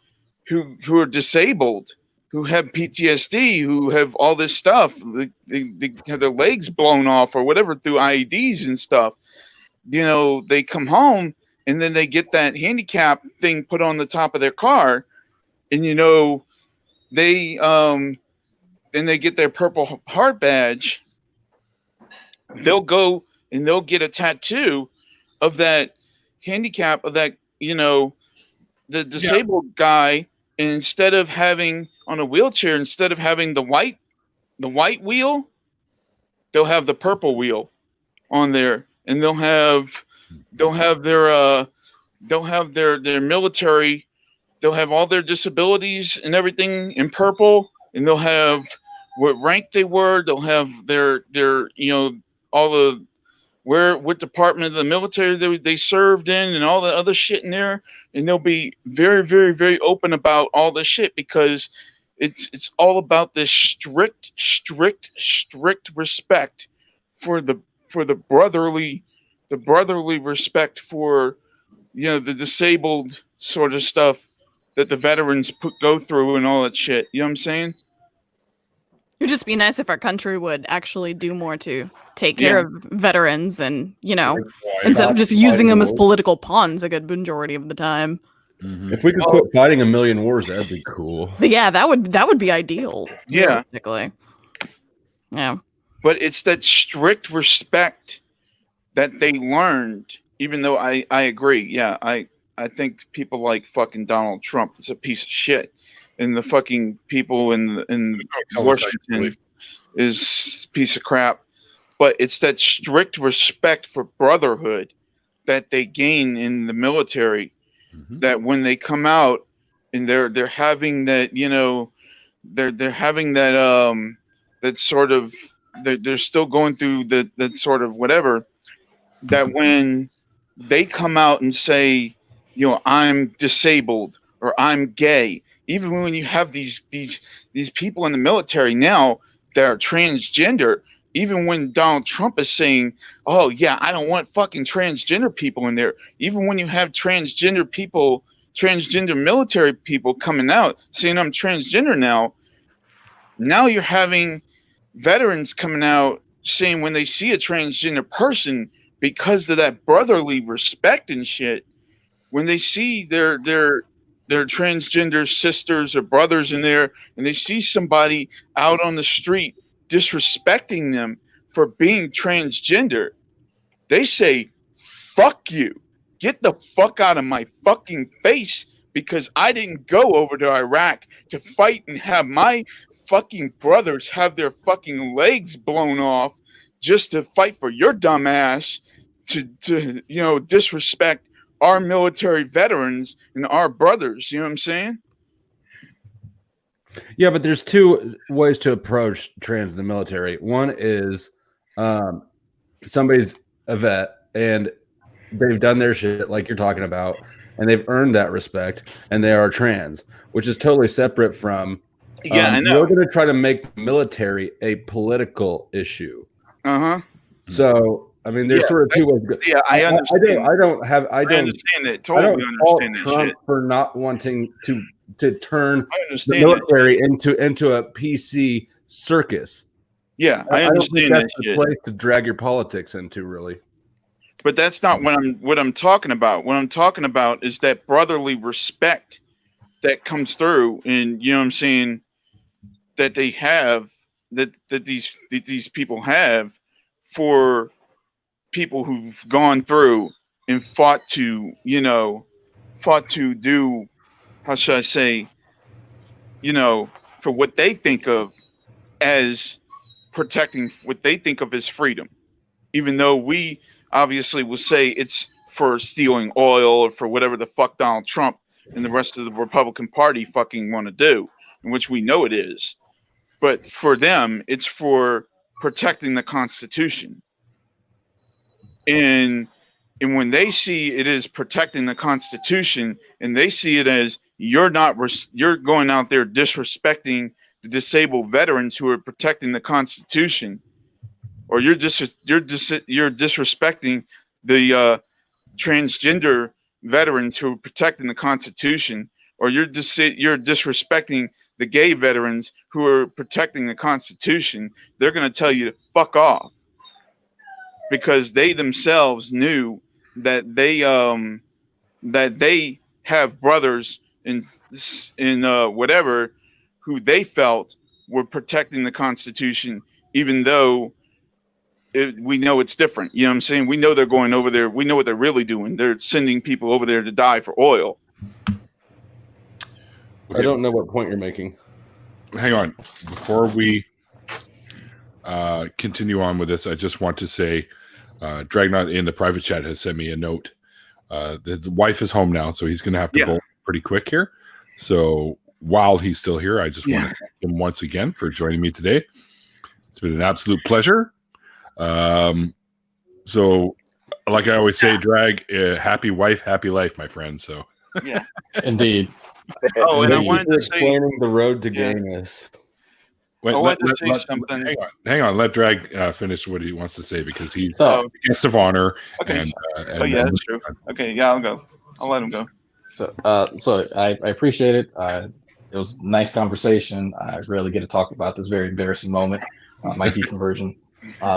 who are disabled, who have PTSD, who have all this stuff. They have their legs blown off or whatever through IEDs and stuff. They come home and then they get that handicap thing put on the top of their car, and they then they get their Purple Heart badge. They'll go and they'll get a tattoo of that handicap, of that, the disabled guy. And instead of having on a wheelchair, instead of having the white the white wheel, they'll have the purple wheel on there, and they'll have their military, they'll have all their disabilities and everything in purple, and they'll have what rank they were, they'll have their all the what department of the military they served in and all the other shit in there, and they'll be very, very, very open about all this shit because it's all about this strict respect for the brotherly respect for the disabled sort of stuff that the veterans go through and all that shit. You know what I'm saying? It'd just be nice if our country would actually do more to take care of veterans and, instead of just using them as political pawns a good majority of the time. Mm-hmm. If we could quit fighting a million wars, that'd be cool. But yeah, that would be ideal. Yeah. Realistically. Yeah. But it's that strict respect that they learned, even though I agree. Yeah, I think people like fucking Donald Trump is a piece of shit. And the fucking people in Washington is a piece of crap. But it's that strict respect for brotherhood that they gain in the military, that when they come out and they're having that, they're having that that sort of, they're still going through that sort of whatever, that when they come out and say, I'm disabled or I'm gay, even when you have these people in the military now that are transgender, even when Donald Trump is saying, oh yeah, I don't want fucking transgender people in there, even when you have transgender military people coming out saying I'm transgender now you're having veterans coming out saying when they see a transgender person, because of that brotherly respect and shit, when they see their transgender sisters or brothers in there and they see somebody out on the street disrespecting them for being transgender, they say, fuck you, get the fuck out of my fucking face, because I didn't go over to Iraq to fight and have my fucking brothers have their fucking legs blown off just to fight for your dumb ass to disrespect our military veterans and our brothers. You know what I'm saying? Yeah, but there's two ways to approach trans in the military. One is somebody's a vet and they've done their shit like you're talking about, and they've earned that respect, and they are trans, which is totally separate from I know. We're going to try to make the military a political issue. So, I mean, there's sort of two ways. Yeah, I understand. I understand it. Totally understand that Trump shit. for not wanting to turn the the military into a PC circus. Yeah, I don't think understand that that's the shit. place to drag your politics into, really. But that's not what I'm talking about. What I'm talking about is that brotherly respect that comes through, and you know what I'm saying, that they have, that these people have for people who've gone through and fought to do, how should I say, for what they think of as protecting what they think of as freedom, even though we obviously will say it's for stealing oil or for whatever the fuck Donald Trump and the rest of the Republican Party fucking want to do, in which we know it is. But for them, it's for protecting the Constitution. And when they see it as protecting the Constitution, and they see it as you're going out there disrespecting the disabled veterans who are protecting the Constitution, or you're disrespecting the transgender veterans who are protecting the Constitution, or you're disrespecting the gay veterans who are protecting the Constitution, they're going to tell you to fuck off, because they themselves knew that they have brothers in whatever who they felt were protecting the Constitution, even though we know it's different. You know what I'm saying? We know they're going over there. We know what they're really doing. They're sending people over there to die for oil. I don't know what point you're making. Hang on. Before we continue on with this, I just want to say, Dragnauct in the private chat has sent me a note. His wife is home now, so he's going to have to bolt pretty quick here. So while he's still here, I just want to thank him once again for joining me today. It's been an absolute pleasure. So, like I always say, Drag, happy wife, happy life, my friend. So, Yeah. Indeed. Oh, and I Indeed. wanted to say, Explaining the road to gayness. wait, I wanted to say something. Hang on. Let Drag finish what he wants to say because he's So, the guest of honor. Okay. And Oh yeah, that's true. Okay, yeah, I'll go. I'll let him go. so I appreciate it. It was a nice conversation. I rarely get to talk about this very embarrassing moment, my deconversion.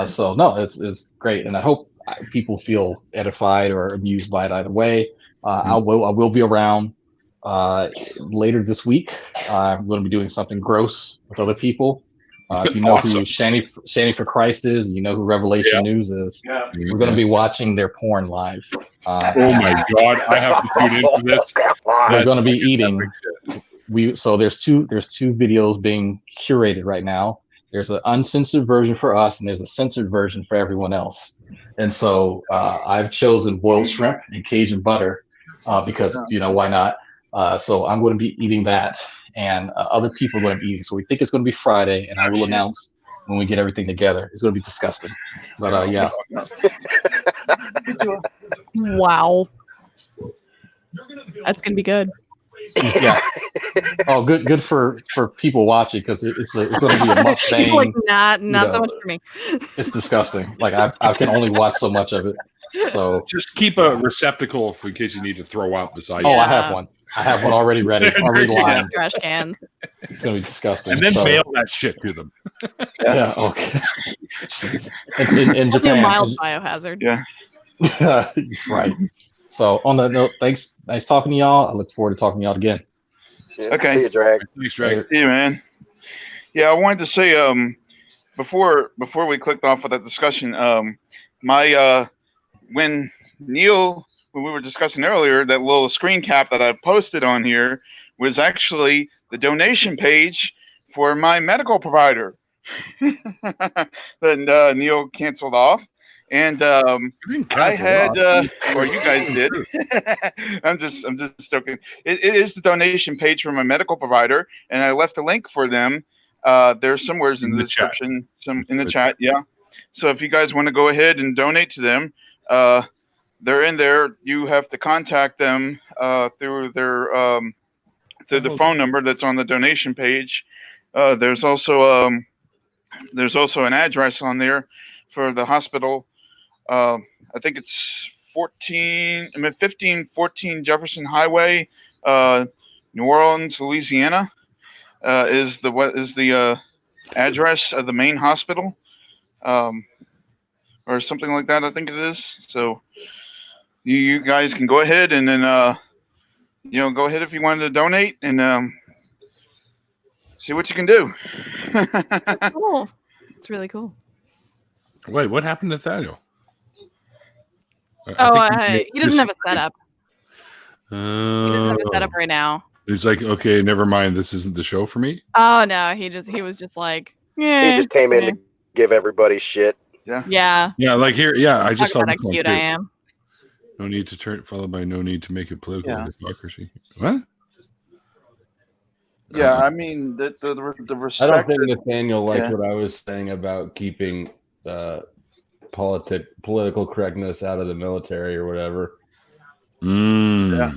So no, it's great, and I hope people feel edified or amused by it either way. I will be around later this week. I'm going to be doing something gross with other people. If you know Awesome. who Shanny for Christ is, you know who Revelation News is. Yeah. We're going to be watching their porn live. Oh my God, I have to tune into this. We're going to be eating. So there's two videos being curated right now. There's an uncensored version for us, and there's a censored version for everyone else. And so I've chosen boiled shrimp and Cajun butter because why not? So I'm going to be eating that, and other people are going to be eating. So we think it's going to be Friday, and I will announce when we get everything together. It's going to be disgusting, but yeah. Wow. That's gonna be good. Yeah. Oh, good for people watching because it's going to be a mukbang. Like not so much for me. It's disgusting. Like I can only watch so much of it. So Just keep a receptacle in case you need to throw out beside you. I have one. I have one already ready, already lined. Trash cans. It's going to be disgusting. And then So, mail that shit to them. Yeah. Okay. Jeez. In It'll be a Japan. mild biohazard. Yeah. Right. So on that note, thanks. Nice talking to y'all. I look forward to talking to y'all again. Yeah, Okay. See you, Drag. Thanks, Drag. Yeah, man. Yeah, I wanted to say before we clicked off of that discussion, when we were discussing earlier, that little screen cap that I posted on here was actually the donation page for my medical provider that Neil canceled off. And I had, or you guys did. I'm just joking. It is the donation page for my medical provider, and I left a link for them. There's somewhere in the description, some in the chat. Yeah. So if you guys want to go ahead and donate to them, they're in there. You have to contact them through their through the phone number that's on the donation page. There's also an address on there for the hospital. I think it's 1514 Jefferson Highway, New Orleans, Louisiana, is the address of the main hospital, or something like that. I think it is. So you guys can go ahead and then go ahead if you wanted to donate and see what you can do. That's cool. It's really cool. Wait, what happened to Thaddeus? He doesn't have a setup. He doesn't have a setup right now. He's like, okay, never mind. This isn't the show for me. Oh no, he was just like, yeah. He just came in to give everybody shit. Yeah. Yeah, like here. Yeah, I just saw how this one cute too. I am. No need to turn followed by no need to make it political Yeah. hypocrisy. What? Yeah, I mean the I respect. don't think Nathaniel liked Yeah. what I was saying about keeping political correctness out of the military or whatever. Yeah.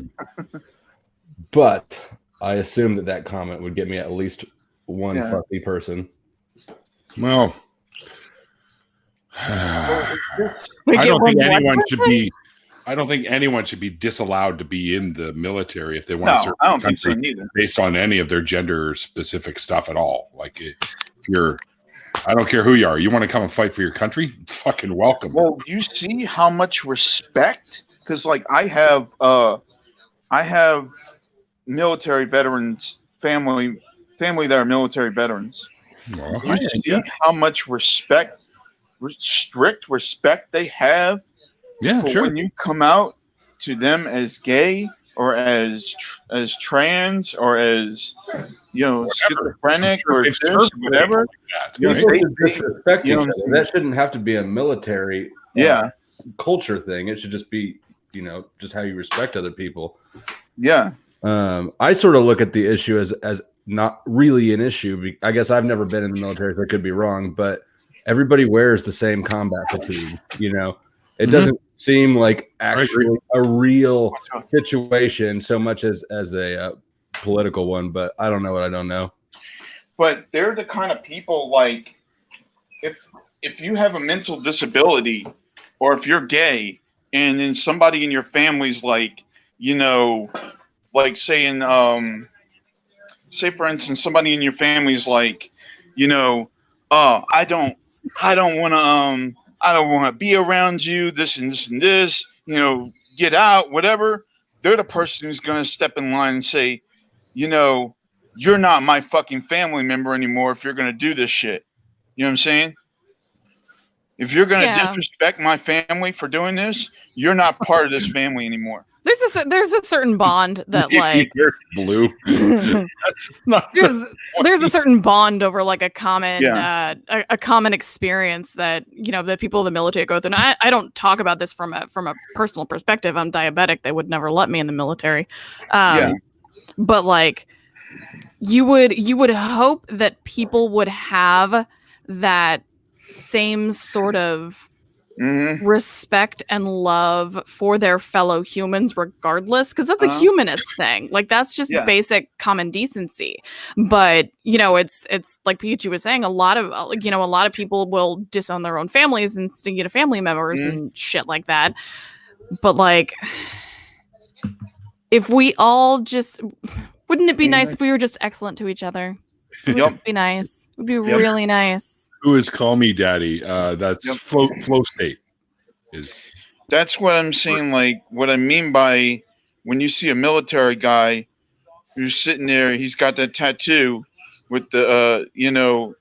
But I assumed that comment would get me at least one fussy person. Well, We I get don't one think blood anyone person? should be. I don't think anyone should be disallowed to be in the military if they want to No, serve I the don't think so country neither. based on any of their gender-specific stuff at all. Like, if you're, I don't care who you are. You want to come and fight for your country? Fucking welcome. Well, you see how much respect, because like I have military veterans family that are military veterans. Well, You see how much strict respect they have yeah, for sure. when you come out to them as gay or as trans or as schizophrenic or If this, whatever. People should disrespect you each know other. what I'm That shouldn't have to be a military culture thing. It should just be, just how you respect other people. Yeah. I sort of look at the issue as not really an issue. I guess I've never been in the military, so I could be wrong, but everybody wears the same combat fatigue. It doesn't seem like actually a real situation so much as a political one, but I don't know what I don't know. But they're the kind of people, like, if you have a mental disability or if you're gay and then somebody in your family's like, like saying, say for instance, somebody in your family's like, oh, I don't want to be around you, this and this and this, get out, whatever. They're the person who's going to step in line and say, you're not my fucking family member anymore if you're going to do this shit. You know what I'm saying? If you're going to disrespect my family for doing this, you're not part of this family anymore. There's a certain bond that like blue. there's a certain bond over like a common a common experience that that people in the military go through. And I don't talk about this from a personal perspective. I'm diabetic. They would never let me in the military. But like you would hope that people would have that same sort of respect and love for their fellow humans regardless, because that's a humanist thing. Like that's just basic common decency. But it's like Pikachu was saying, a lot of people will disown their own families and sting to family members and shit like that. But like if we all just wouldn't it be nice if we were just excellent to each other? It would just be nice. It would be really nice. Who is Call Me Daddy? That's flow state. That's what I'm saying. Like what I mean by when you see a military guy who's sitting there, he's got that tattoo with the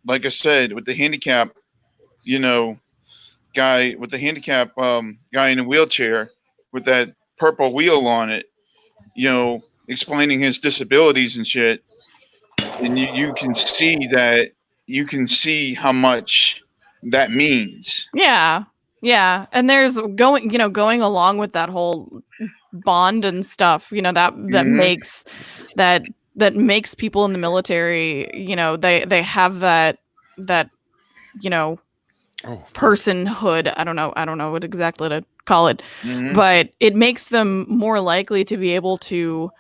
like I said, with the handicap, guy with the handicap guy in a wheelchair with that purple wheel on it, explaining his disabilities and shit. And you can see how much that means. Yeah. And there's going along with that whole bond and stuff, that makes people in the military, they have that personhood. I don't know what exactly to call it, but it makes them more likely to be able to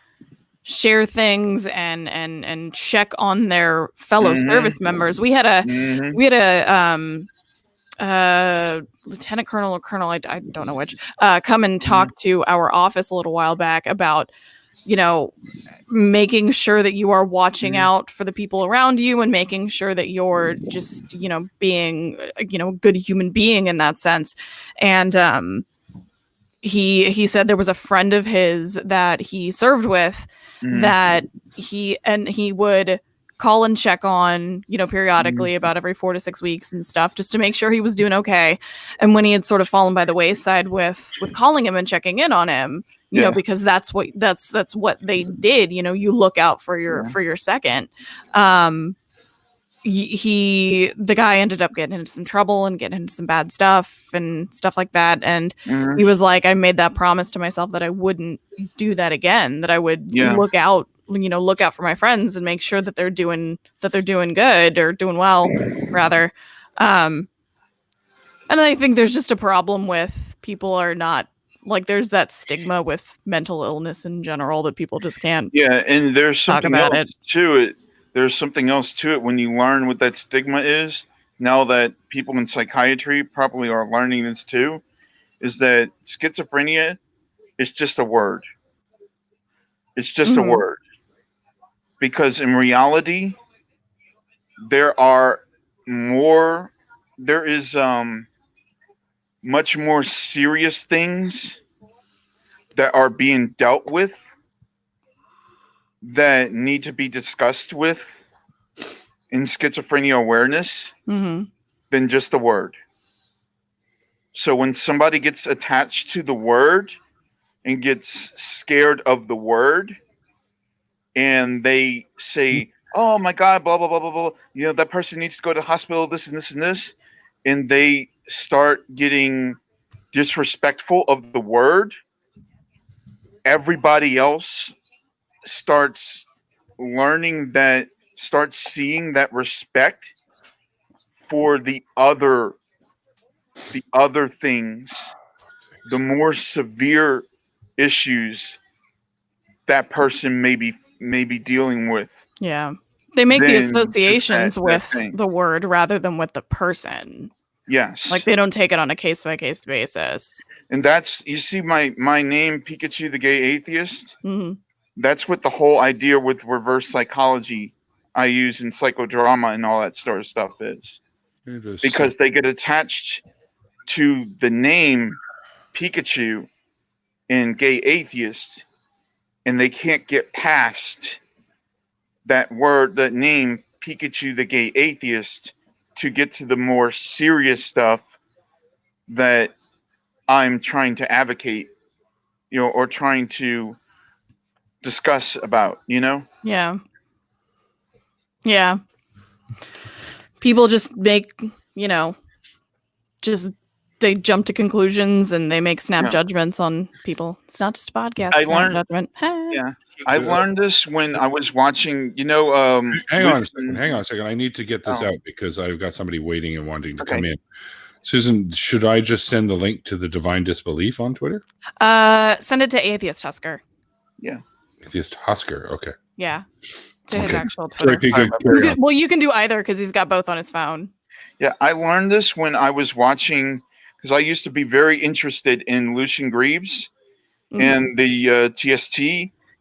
share things and check on their fellow service members. We had a lieutenant colonel or colonel, I don't know which, come and talk to our office a little while back about making sure that you are watching out for the people around you and making sure that you're just being a good human being in that sense. And he said there was a friend of his that he served with that he would call and check on, periodically about every 4 to 6 weeks and stuff, just to make sure he was doing okay. And when he had sort of fallen by the wayside with calling him and checking in on him, because that's what they did. You look out for your second. The guy ended up getting into some trouble and getting into some bad stuff and stuff like that. And he was like, I made that promise to myself that I wouldn't do that again, that I would look out for my friends and make sure that they're doing good or doing well rather. And I think there's just a problem with people are not like, there's that stigma with mental illness in general that people just can't. Yeah. And there's something about else to it. There's something else to it when you learn what that stigma is. Now that people in psychiatry probably are learning this too, is that schizophrenia is just a word. It's just a word. Because in reality, there is much more serious things that are being dealt with that need to be discussed with in schizophrenia awareness than just the word. So when somebody gets attached to the word, and gets scared of the word, and they say, "Oh my God, blah blah blah blah blah," that person needs to go to the hospital, this and this and this, and they start getting disrespectful of the word, everybody else starts seeing that respect for the other things, the more severe issues that person may be dealing with. Yeah. They make the Then just associations that with thing. the word rather than with the person. Yes. Like they don't take it on a case by case basis. And that's, you see my name, Pikachu the Gay Atheist? Hmm. That's what the whole idea with reverse psychology I use in psychodrama and all that sort of stuff is. Because they get attached to the name Pikachu and Gay Atheist, and they can't get past that word, that name, Pikachu the Gay Atheist, to get to the more serious stuff that I'm trying to advocate, or trying to discuss about, Yeah. Yeah. People just make, they jump to conclusions and they make snap judgments on people. It's not just a podcast. I snap learned- judgment. Yeah. I learned this when I was watching, hang on a second. I need to get this out because I've got somebody waiting and wanting to come in. Susan, should I just send the link to the Divine Disbelief on Twitter? Send it to Atheist Husker. Yeah. Atheist Husker. Okay. Yeah. To his actual Sorry, Twitter. carry on. You can do either because he's got both on his phone. Yeah, I learned this when I was watching, because I used to be very interested in Lucian Greaves and the TST,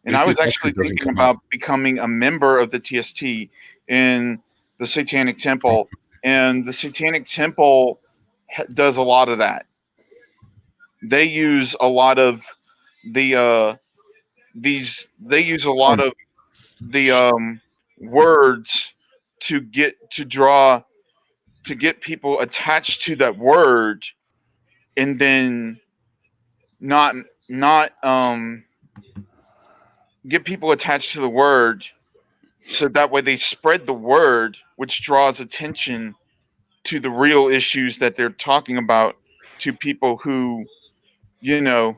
and I was actually thinking about becoming a member of the TST in the Satanic Temple, and the Satanic Temple does a lot of that. They use a lot of the words to get people attached to that word, and then not get people attached to the word, so that way they spread the word, which draws attention to the real issues that they're talking about to people who, to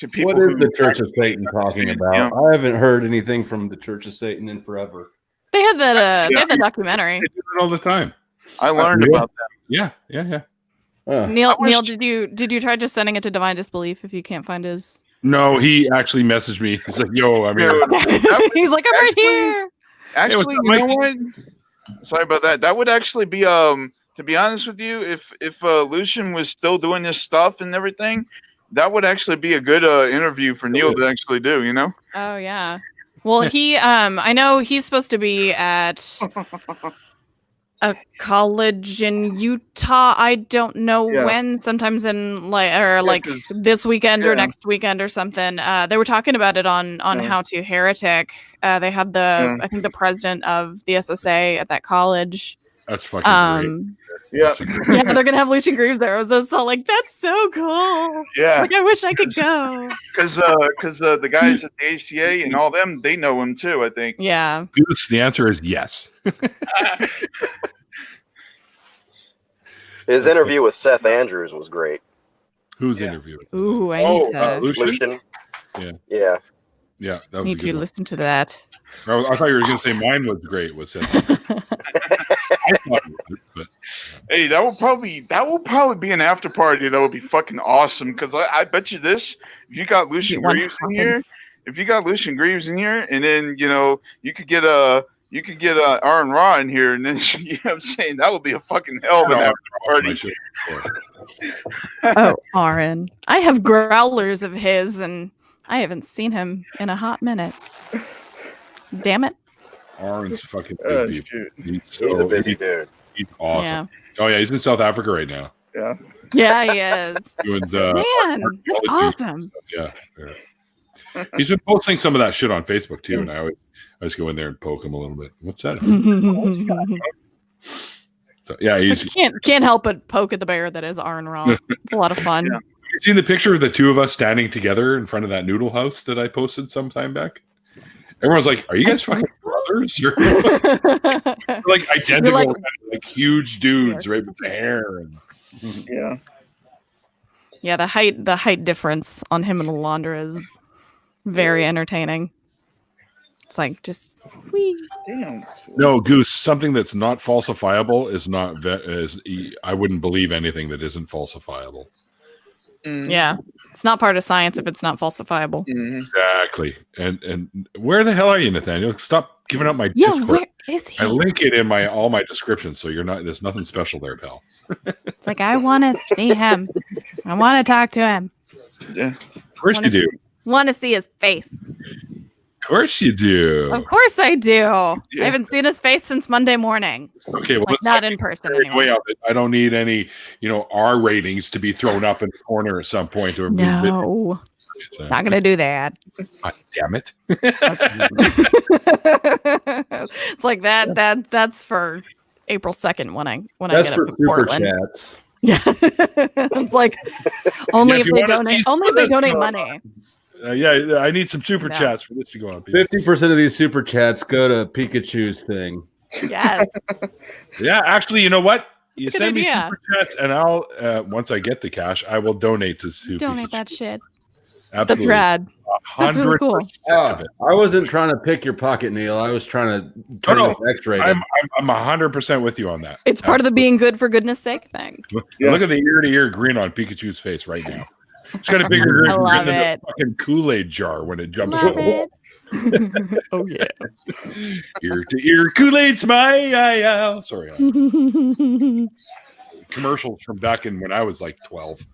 people. What is the Church of Satan talking about? I haven't heard anything from the Church of Satan in forever. They had that. They had that documentary. They do it all the time. I learned about that. Yeah. Neil, did you try just sending it to Divine Disbelief if you can't find his? No, he actually messaged me. He's like, "Yo, I'm here." He's like, "I'm right here." Actually, you know what? Sorry about that. That would actually be to be honest with you, if Lucian was still doing this stuff and everything, that would actually be a good interview for Neil to actually do. Oh yeah. Well, he I know he's supposed to be at a college in Utah. I don't know when. Sometimes in this weekend or next weekend or something. They were talking about it on How to Heretic. They had I think the president of the SSA at that college. That's fucking great. Yeah. Yeah, they're gonna have Lucian Greaves there. I was just all like, that's so cool. Yeah. Like I wish I could go. Because the guys at the ACA and all them, they know him too, I think. Yeah. Goose, the answer is yes. His interview with Seth Andrews was great. Whose interview? Ooh, I need to. Lucian? Yeah. Yeah, that was Need a good to one. listen to that. I thought you were going to say mine was great. Was it? I thought it was, but Hey, that will probably be an after party. That would be fucking awesome. Because I bet you this: if you got Lucian Greaves in here, and then you could get Aaron Ra in here, and then you know what I'm saying, that would be a fucking hell of an after party. Oh, Aaron. I have growlers of his, and I haven't seen him in a hot minute. Damn it. Aaron's fucking big dude. He's a busy dude. He's awesome. Yeah. Oh yeah, he's in South Africa right now. Yeah. Yeah, he is. Doing Man, that's awesome. Yeah. He's been posting some of that shit on Facebook too, and I just go in there and poke him a little bit. What's that? So, yeah, he's can't help but poke at the bear that is Aaron Ra. It's a lot of fun. You seen the picture of the two of us standing together in front of that noodle house that I posted some time back? Everyone's like, "Are you guys fucking brothers? You're like identical, like huge dudes, right, with the hair." And Yeah. Yeah, the height difference on him and the Laundra is very entertaining. It's like just whee. Damn. no, Goose. Something that's not falsifiable is not. I wouldn't believe anything that isn't falsifiable. Yeah, it's not part of science if it's not falsifiable. Exactly. And where the hell are you, Nathaniel? Stop giving up my Discord. Where is he? I link it in all my descriptions, so you're not. There's nothing special there, pal. It's like I want to see him. I want to talk to him. Yeah. Of course you do. Want to see his face. Of course you do. Of course I do. I haven't seen his face since Monday morning. Okay, well, Like, not in person anyway. I don't need any, R ratings to be thrown up in the corner at some point or No, not gonna do that. God damn it! It's like that. That's for April 2nd when I That's get for up to super Portland. chats. Yeah, it's like only if they donate. Only if they donate money. I need some super chats for this to go on. 50% of these super chats go to Pikachu's thing. Yes. Yeah, actually, you know what? You That's a send good me idea. super chats, and I'll once I get the cash, I will donate to super. Donate that shit. Absolutely. That's rad. That's really cool. 100% of it. I wasn't trying to pick your pocket, Neil. I was trying to turn it X-rated. I'm 100% with you on that. It's part of the being good for goodness sake thing. Look at the ear-to-ear grin on Pikachu's face right now. It's got a bigger grin I love than it. the fucking Kool-Aid jar when it jumps Love over. it. Oh yeah. Ear-to-ear Kool-Aid's my sorry. Commercials from back in when I was like 12.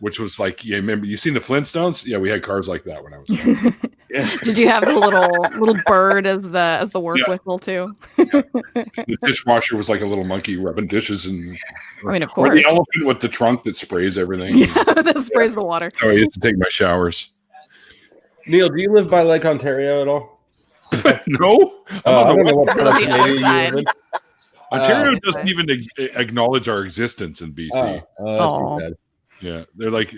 Which was like, remember you seen the Flintstones? Yeah, we had cars like that when I was 12. Did you have the little bird as the work whistle too? The dishwasher was like a little monkey rubbing dishes, and I mean, of or course. the elephant with the trunk that sprays everything. Yeah, that sprays the water. So I used to take my showers. Neil, do you live by Lake Ontario at all? No, I don't know what On part of the Canada other you side. live in. Ontario okay. doesn't even acknowledge our existence in BC. That's Aw. too bad. Yeah, they're like,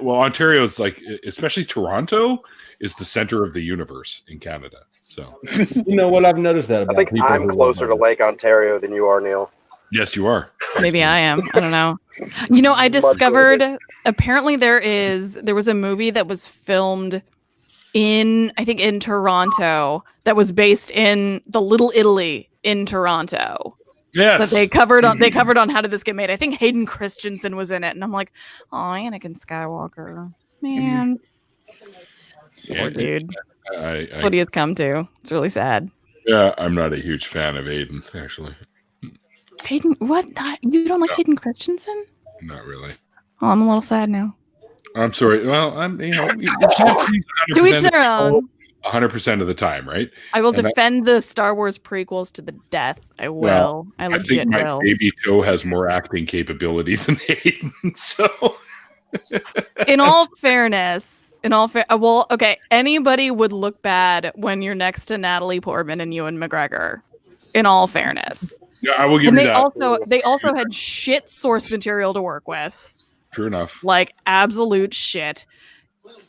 Ontario's like, especially Toronto, is the center of the universe in Canada. So, You know what? I've noticed that I about think people. I'm who closer live to there. Lake Ontario than you are, Neil. yes, you are. Maybe I am. I don't know. I discovered apparently there was a movie that was filmed in Toronto that was based in the Little Italy in Toronto. Yes, But they covered on how did this get made. I think Hayden Christensen was in it, and I'm like, oh, Anakin Skywalker, man, poor dude. What he has come to. It's really sad. Yeah, I'm not a huge fan of Aiden, actually. Hayden, what? You don't like Hayden Christensen? Not really. Oh, I'm a little sad now. I'm sorry. Well, you can't please To each 100% their own. 100% of the time, right? I will And defend the Star Wars prequels to the death. I will. Well, I I legit think my will. baby toe has more acting capability than Aiden. So, In all fairness, well, okay, anybody would look bad when you're next to Natalie Portman and Ewan McGregor. In all fairness, yeah, I will give and you that. they also had shit source material to work with, True enough. like absolute shit.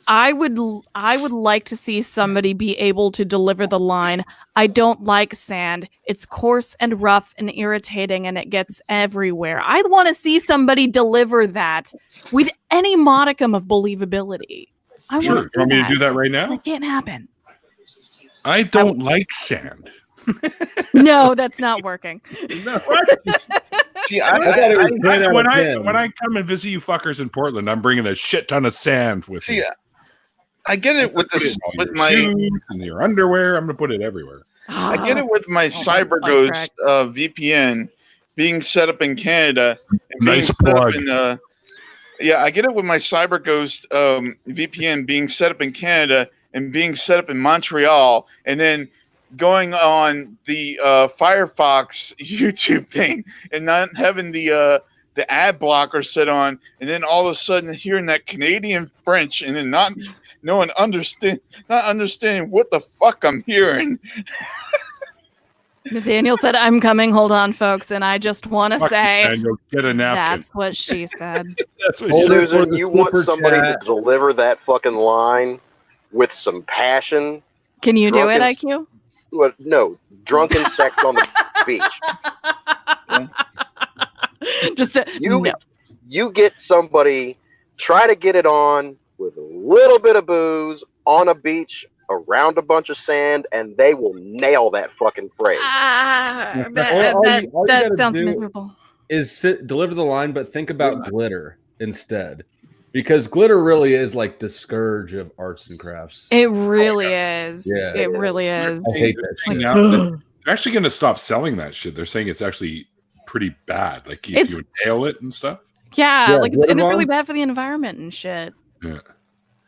I would like to see somebody be able to deliver the line, "I don't like sand. It's coarse and rough and irritating and it gets everywhere." I want to see somebody deliver that with any modicum of believability. I Sure. want You want me to do that right now? That can't happen. I don't like sand. No, that's not working. No, See, I thought it was 10 out of when 10. I come and visit you fuckers in Portland, I'm bringing a shit ton of sand with me. see, I get it with Put it this in all with your my shoes and your underwear. I'm gonna put it everywhere. I get it with my CyberGhost VPN being set up in Canada and being Nice set plug. up in yeah, I get it with my CyberGhost VPN being set up in Canada and being set up in Montreal, and then going on the Firefox YouTube thing and not having the ad blocker set on, and then all of a sudden hearing that Canadian French and then not understanding what the fuck I'm hearing. Nathaniel said, "I'm coming. Hold on, folks." And I just want to say, Daniel, get a napkin. that's what she said. That's what Hold you- it for Susan, the you want super somebody chat. to deliver that fucking line with some passion. Can you do it, Drunken- IQ? What? No, drunken sex on the beach. Just to, no. You get somebody, try to get it on with a little bit of booze on a beach around a bunch of sand, and they will nail that fucking phrase. All you That gotta sounds do miserable. Is deliver the line, but think about glitter instead, because glitter really is like the scourge of arts and crafts. It really is. Yeah. It really is. I hate that shit. Now, they're actually going to stop selling that shit. They're saying it's actually pretty bad. Like if you nail it and stuff. Yeah, Yeah, like glitter it's really bomb? bad for the environment and shit. Yeah.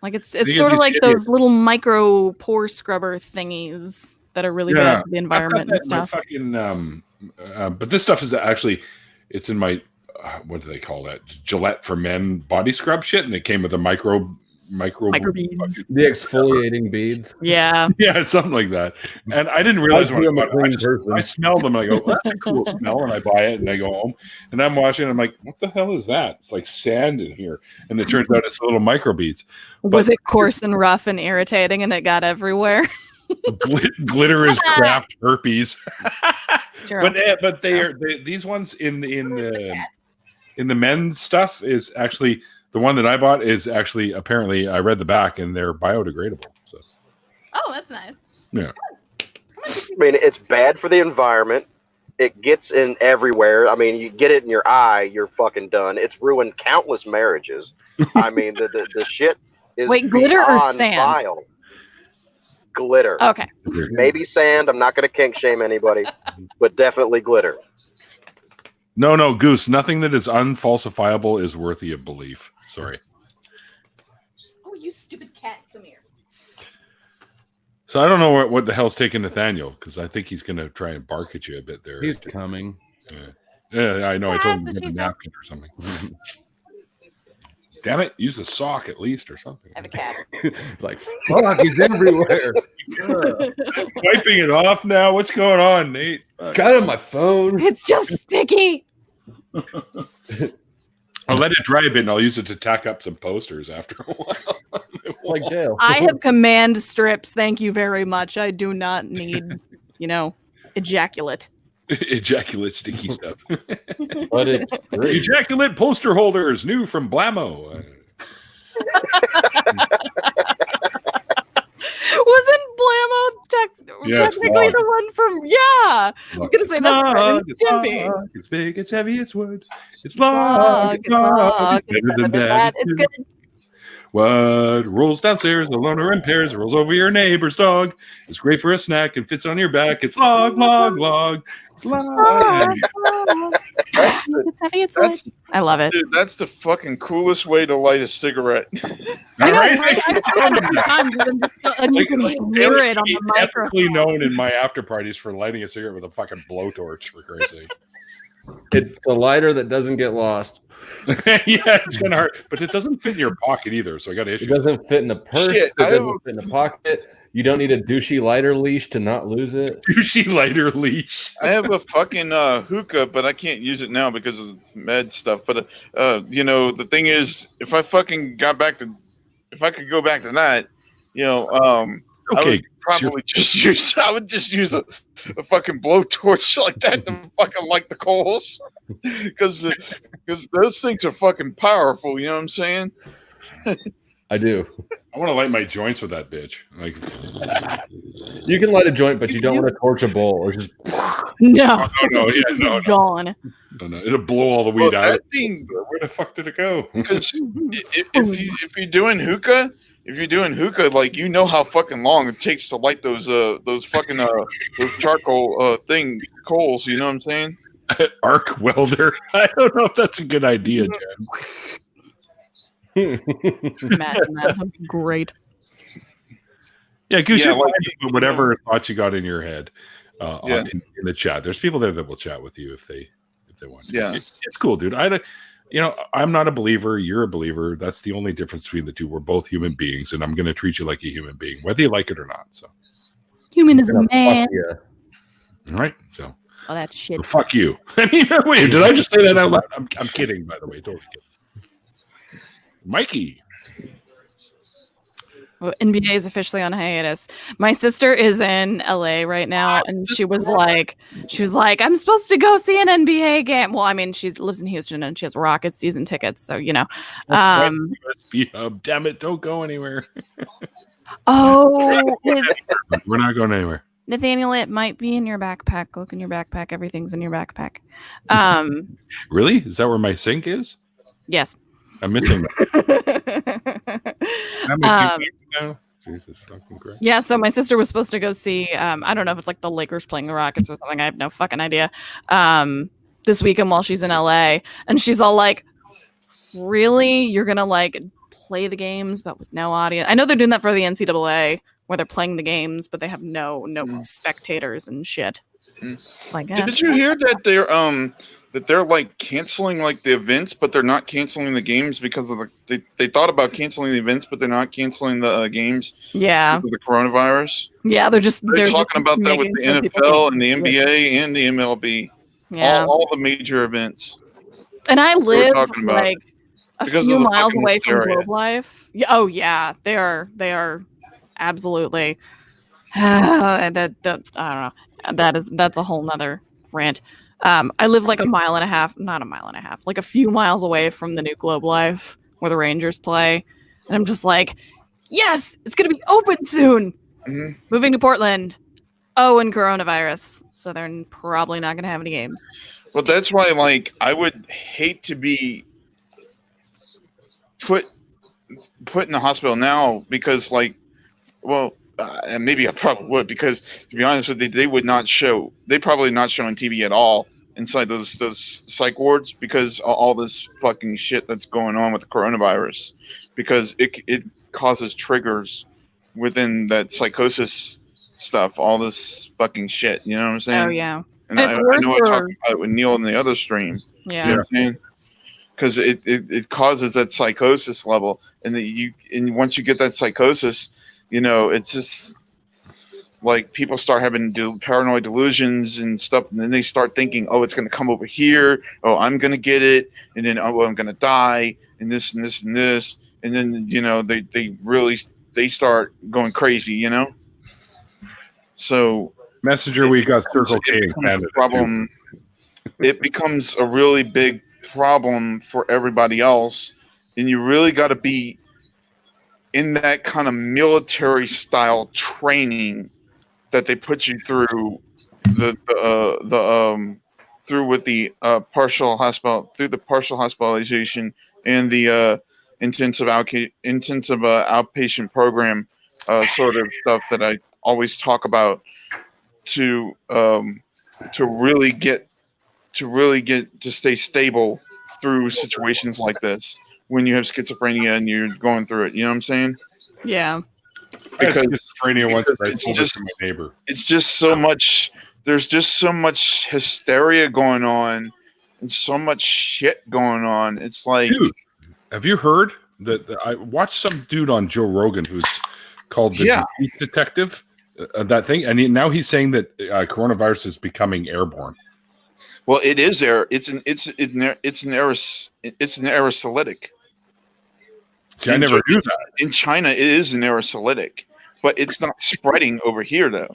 Like it's They get sort of these like idiots. those little micro pore scrubber thingies that are really bad for the environment and stuff. Fucking, but this stuff is actually, it's in my, what do they call that? Gillette for Men body scrub shit, and it came with a micro Microbeads. The exfoliating beads. Yeah. Yeah, something like that. And I didn't realize when I I'm a bought it. clean person. I smell them and I go, well, that's a cool smell. And I buy it and I go home and I'm washing it. I'm like, what the hell is that? It's like sand in here. And it turns out it's little microbeads. Was it coarse and rough and irritating and it got everywhere? Glitter is craft herpes. Sure. But these ones in the men's stuff is actually, the one that I bought is actually, apparently I read the back and they're biodegradable. So. Oh, that's nice. Yeah. I mean, it's bad for the environment. It gets in everywhere. I mean, you get it in your eye, you're fucking done. It's ruined countless marriages. I mean, the shit is glitter or beyond sand? vile. Glitter. Okay. Maybe sand. I'm not going to kink shame anybody, but definitely glitter. No, Goose. Nothing that is unfalsifiable is worthy of belief. Sorry. Oh, you stupid cat. Come here. So I don't know what the hell's taking Nathaniel, because I think he's going to try and bark at you a bit there. He's coming. Yeah, I know. I told him That's to what get a she napkin or something. Damn it. Use a sock at least or something. I have a cat. Like, fuck, he's everywhere. Wiping it off now. What's going on, Nate? Got on my phone. It's just sticky. I'll let it dry a bit and I'll use it to tack up some posters after a while. Like Dale. I have command strips. Thank you very much. I do not need, ejaculate. Ejaculate sticky stuff. But it's great. Ejaculate poster holders, new from Blammo. Wasn't Blammo Yeah, technically it's the one from? Yeah, I was gonna say that's Ren and Stimpy. It's big, it's heavy, it's wood. It's Log, long, it's log, it's better than that. It's good. What rolls downstairs, the loner in pairs, rolls over your neighbor's dog. It's great for a snack and fits on your back. It's log, log, log. It's log. It's heavy, it's wood. I love it. Dude, that's the fucking coolest way to light a cigarette. I know, All right? right? I've done it a few times, and you can hear it on the Ethically microphone. known in my after parties for lighting a cigarette with a fucking blowtorch, for Christ's sake. It's a lighter that doesn't get lost. Yeah, it's gonna hurt, but it doesn't fit in your pocket either. So I got It issues. doesn't fit in a purse. Shit, It doesn't fit in a pocket. You don't need a douchey lighter leash to not lose it. Douchey lighter leash. I have a fucking hookah, but I can't use it now because of med stuff. But the thing is, if I could go back to that, I would probably I would just use a fucking blowtorch like that to fucking light the coals, because those things are fucking powerful. You know what I'm saying? I do. I want to light my joints with that bitch. Like, You can light a joint, but you don't want to torch a bowl or just. No, no, gone. it'll blow all the weed out. That thing, Where the fuck did it go? because if you're doing hookah, like how fucking long it takes to light those fucking those charcoal coals. You know what I'm saying? Arc welder. I don't know if that's a good idea, Jen. Imagine that. That'd be great. Yeah, Goose, Yeah, you're like, fine to put whatever thoughts you got in your head Yeah. in the chat. There's people there that will chat with you if they want to. Yeah. It's cool, dude. I'm not a believer. You're a believer. That's the only difference between the two. We're both human beings, and I'm going to treat you like a human being, whether you like it or not. So, Human is a man. All right. So, Oh, that shit. well, fuck you. I mean, wait, did I just say that out loud? I'm kidding, by the way. Totally kidding. Mikey. Well, NBA is officially on hiatus. My sister is in LA right now, and she was like, I'm supposed to go see an NBA game. Well, I mean, she lives in Houston and she has Rockets season tickets, so you know. USB hub. Damn it! Don't go anywhere. Oh, We're not going anywhere. Nathaniel, it might be in your backpack. Look in your backpack. Everything's in your backpack. Really? Is that where my sink is? Yes. I'm missing that. Jesus fucking Christ. Yeah, so my sister was supposed to go see, I don't know if it's like the Lakers playing the Rockets or something. I have no fucking idea. This weekend while she's in LA. And she's all like, really? You're going to like play the games, but with no audience? I know they're doing that for the NCAA where they're playing the games, but they have no spectators and shit. It's like, Did you hear that they're like canceling like the events, but they're not canceling the games because of they thought about canceling the events, but they're not canceling the games. Yeah. Because of the coronavirus. Yeah, they're talking about that with the NFL and the NBA and the MLB. Yeah. All the major events. And I live like a because few of the miles fucking away from hysteria. Globe Life. Yeah, oh yeah, they are absolutely. I don't know. That's a whole nother rant. I live like not a mile and a half, like a few miles away from the new Globe Life where the Rangers play, and I'm just like, yes, it's gonna be open soon. Mm-hmm. Moving to Portland. Oh, and coronavirus, so they're probably not gonna have any games. Well, that's why, like, I would hate to be put in the hospital now because, like, well, and maybe I probably would because, to be honest with you, they probably not showing TV at all inside those psych wards because all this fucking shit that's going on with the coronavirus, because it causes triggers within that psychosis stuff, all this fucking shit. You know what I'm saying? Oh yeah. And I know I talked about it with Neil in the other stream. Yeah. You know what I'm saying? Because it causes that psychosis level, and once you get that psychosis, you know, it's just like people start having paranoid delusions and stuff, and then they start thinking, oh, it's going to come over here, oh, I'm going to get it, and then oh, I'm going to die, and this and this and this, and then you know they start going crazy, you know. So Messenger, we got Circle K in Canada. Problem. It becomes a really big problem for everybody else, and you really got to be in that kind of military style training that they put you through through with the partial hospitalization and the intensive outpatient program sort of stuff that I always talk about to really get to stay stable through situations like this when you have schizophrenia and you're going through it. You know what I'm saying? Yeah. Because schizophrenia once it's just my neighbor. It's just so much. There's just so much hysteria going on and so much shit going on. It's like, dude, have you heard that? I watched some dude on Joe Rogan who's called the Disease Detective. That thing, and now he's saying that coronavirus is becoming airborne. Well, it is air. It's an aerosolytic. See, I never knew that. In China, it is an aerosolytic, but it's not spreading over here, though.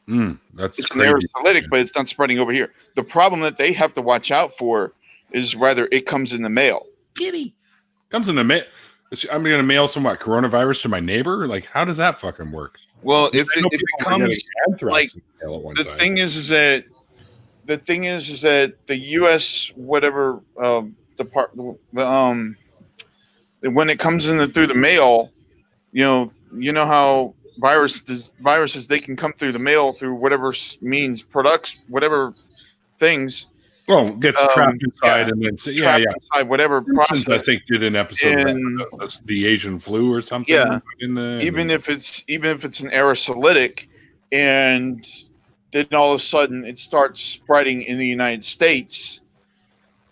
It's crazy. An aerosolytic, but it's not spreading over here. The problem that they have to watch out for is whether it comes in the mail. Kitty comes in the mail. I'm going to mail some coronavirus to my neighbor. Like, how does that fucking work? Well, if it comes like the thing is that the U.S. whatever when it comes in through the mail, you know how viruses they can come through the mail through whatever means, products, whatever things. Well, gets trapped inside and then inside whatever process. I think did an episode of the Asian flu or something. Yeah, even if it's an aerosolytic, and then all of a sudden it starts spreading in the United States,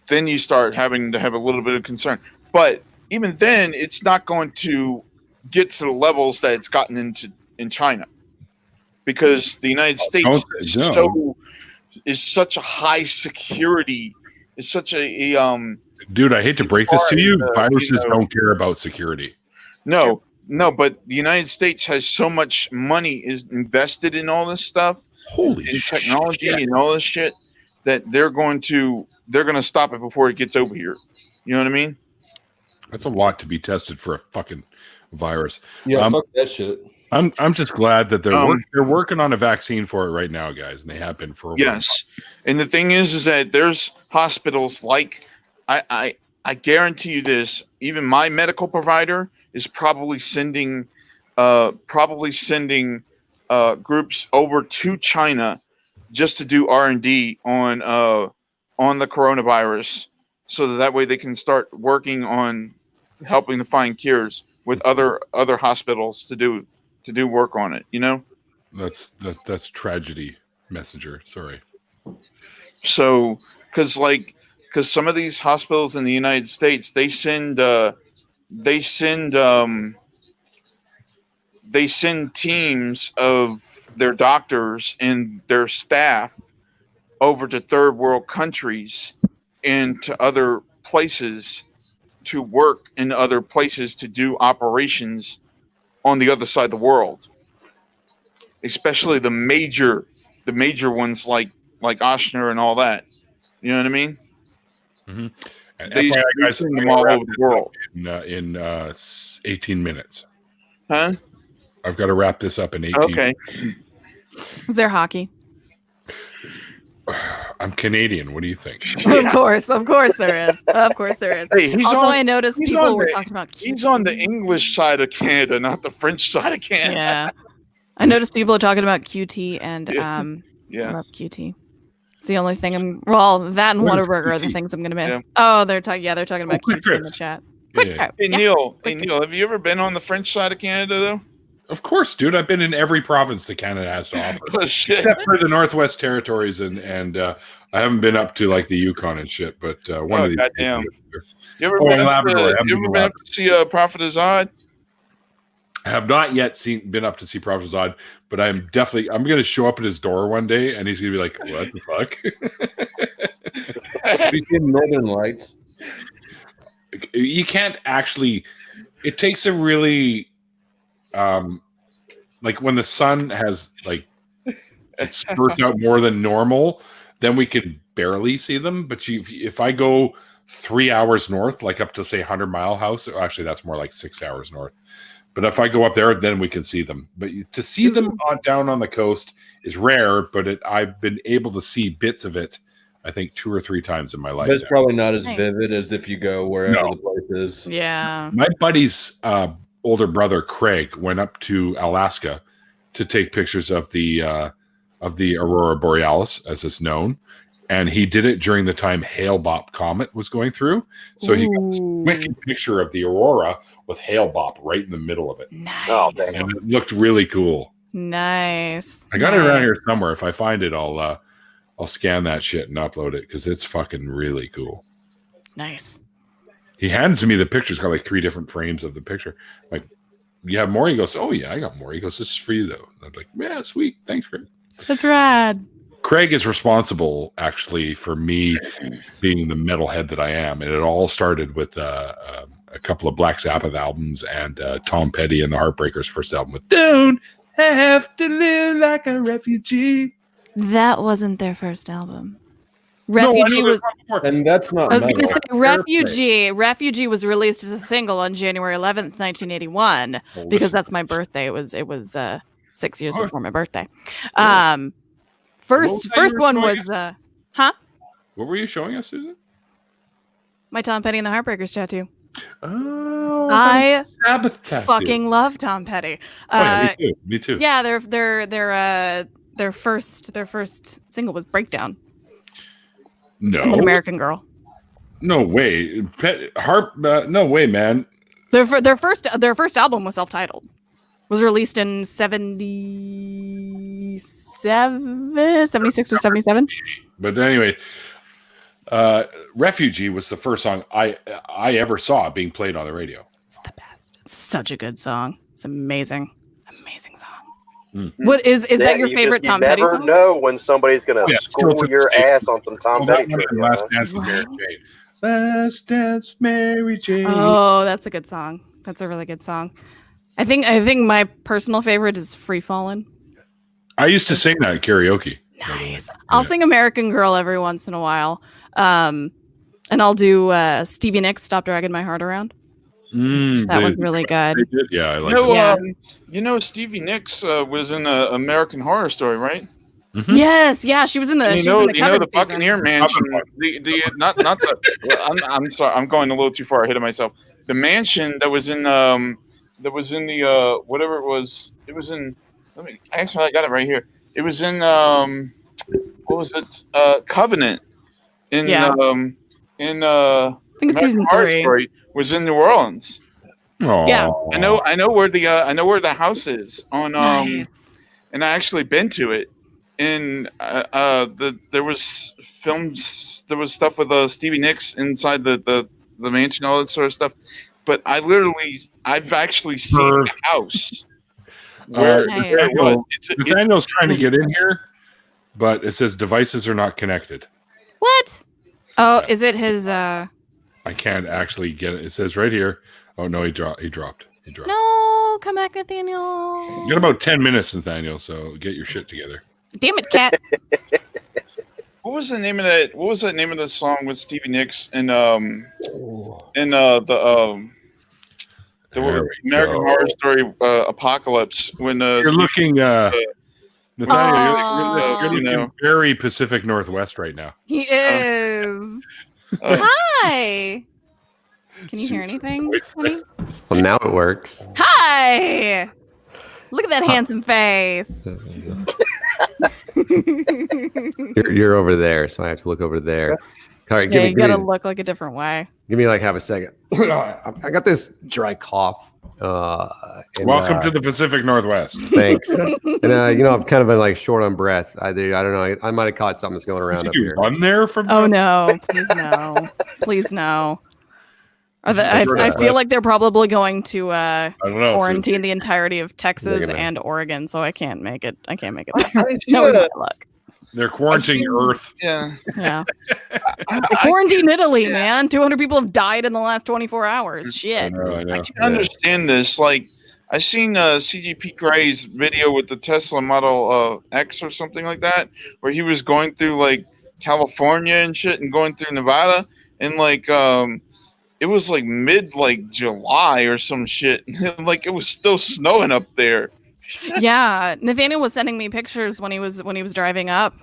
then you start having to have a little bit of concern. But even then, it's not going to get to the levels that it's gotten into in China, because the United States No. is such a high security. It's such a Dude, I hate to break this to you. Viruses you know, don't care about security. No, but the United States has so much money is invested in all this stuff, Holy in technology shit. and all this shit, that they're going to stop it before it gets over here. You know what I mean? That's a lot to be tested for a fucking virus. Yeah, fuck that shit. I'm just glad that they're working on a vaccine for it right now, guys, and they have been for a while. Yes. And the thing is that there's hospitals like I guarantee you this, even my medical provider is probably sending groups over to China just to do R&D on the coronavirus, so that way they can start working on helping to find cures with other hospitals to do work on it, you know? That's tragedy, messenger. Sorry. So, because some of these hospitals in the United States, they send teams of their doctors and their staff over to third world countries and to other places to work in other places to do operations on the other side of the world, especially the major ones like Oshner and all that. You know what I mean? Mm-hmm. And they send them all over the world in 18 minutes. Huh? I've got to wrap this up in 18 Okay. Is there hockey? I'm Canadian. What do you think? Of course there is. Of course there is. Hey, I noticed people were talking about QT. He's on the English side of Canada, not the French side of Canada. Yeah. I noticed people are talking about QT and I love QT. It's the only thing that and Whataburger are the things I'm gonna miss. Yeah. Oh, they're talking about QT in the chat. Yeah. Hey Neil, have you ever been on the French side of Canada though? Of course, dude. I've been in every province that Canada has to offer, Oh, shit. except for the Northwest Territories, and I haven't been up to like the Yukon and shit. But one of these. Goddamn. You ever been up to see Prophet Azad? I have not yet been up to see Prophet Azad, but I'm going to show up at his door one day, and he's going to be like, "What the fuck?" Have you seen Northern Lights? You can't actually. It takes a really. Like when the sun has it spurts out more than normal, then we can barely see them. But if I go 3 hours north, like up to say 100 Mile House, actually that's more like 6 hours north. But if I go up there, then we can see them. But to see them down on the coast is rare. But I've been able to see bits of it, I think 2 or 3 times in my life. But it's probably not as vivid as if you go wherever the place is. Yeah. My buddy's older brother Craig went up to Alaska to take pictures of the aurora borealis, as it's known, and he did it during the time Hale-Bopp comet was going through. So he got this wicked picture of the aurora with Hale-Bopp right in the middle of it. Nice. Oh, damn. And it looked really cool. Nice. I got it around here somewhere. If I find it, I'll scan that shit and upload it because it's fucking really cool. Nice. He hands me the picture. It's got like 3 different frames of the picture. Like, you have more? He goes, "Oh yeah, I got more." He goes, "This is for you though." And I'm like, "Yeah, sweet. Thanks, Craig." That's rad. Craig is responsible actually for me being the metalhead that I am. And it all started with a couple of Black Sabbath albums and Tom Petty and the Heartbreakers' first album with "Don't Have to Live Like a Refugee." That wasn't their first album. Refugee was, and that's not. I was going to say Refugee was released as a single on January 11th, 1981, because that's my birthday. It was 6 years before my birthday. First one was huh? What were you showing us, Susan? My Tom Petty and the Heartbreakers tattoo. Oh, I Sabbath tattoo. Fucking love Tom Petty. Yeah, me too. Yeah, their first single was Breakdown. No, I'm an American Girl. No way, no way, man. Their first album was self-titled. Was released in 76 or 77. But anyway, Refugee was the first song I ever saw being played on the radio. It's the best. It's such a good song. It's amazing. Amazing song. What is that your favorite Tom Petty You song? never know when somebody's gonna Still school to your this day. ass on some Tom Well, Petty that one trivia. and Last huh? Dance with Mary Jane. Last Dance, Mary Jane. Oh, that's a good song. That's a really good song. I think my personal favorite is Free Fallin'. I used to sing that at karaoke. Nice. I'll sing American Girl every once in a while. And I'll do Stevie Nicks, Stop Dragging My Heart Around. That one's really good. Yeah, I like No, that. Stevie Nicks was in American Horror Story, right? Mhm. Yes, yeah, she was in the. And She was in the Kevin the season. Buccaneer Mansion. Not the. I'm sorry, I'm going a little too far ahead of myself. The mansion that was in the whatever it was. It was in. I got it right here. It was in what was it? Covenant. I think it's season 3. Story was in New Orleans. Yeah. I know where the house is on Nice. and I actually been to it. And there was stuff with Stevie Nicks inside the mansion, all that sort of stuff. But I've actually seen the house where Nice. it was. Nathaniel's trying to get in here, but it says devices are not connected. What? Oh, is it his? I can't actually get it. It says right here. Oh no, he dropped. No, come back, Nathaniel. You got about 10 minutes, Nathaniel. So get your shit together. Damn it, cat. What was the name of that? What was the name of the song with Stevie Nicks and the American Horror Story Apocalypse when you're looking Nathaniel, you're you looking very Pacific Northwest right now. He is. Hi. Can you hear anything, honey? Well, now it works. Hi. Look at that handsome face. You're over there, so I have to look over there. All right, You gotta look like a different way. give me like half a second. I got this dry cough. Welcome to the Pacific Northwest. Thanks. And I've kind of been like short on breath. I don't know. I might have caught something that's going around Did up you here. run there from? Oh no! Please no! Please no! I feel like they're probably going to I don't know. quarantine the entirety of Texas They're gonna- and Oregon, so I can't make it. I can't make it there. I No, should- with my luck. They're quarantining Earth. Yeah. Yeah. Quarantine Italy, man. 200 people have died in the last 24 hours. I Shit. know. I can understand this. Like, I seen CGP Gray's video with the Tesla Model X or something like that, where he was going through like California and shit, and going through Nevada, and like it was like mid like July or some shit, like it was still snowing up there. Yeah, Nathaniel was sending me pictures when he was driving up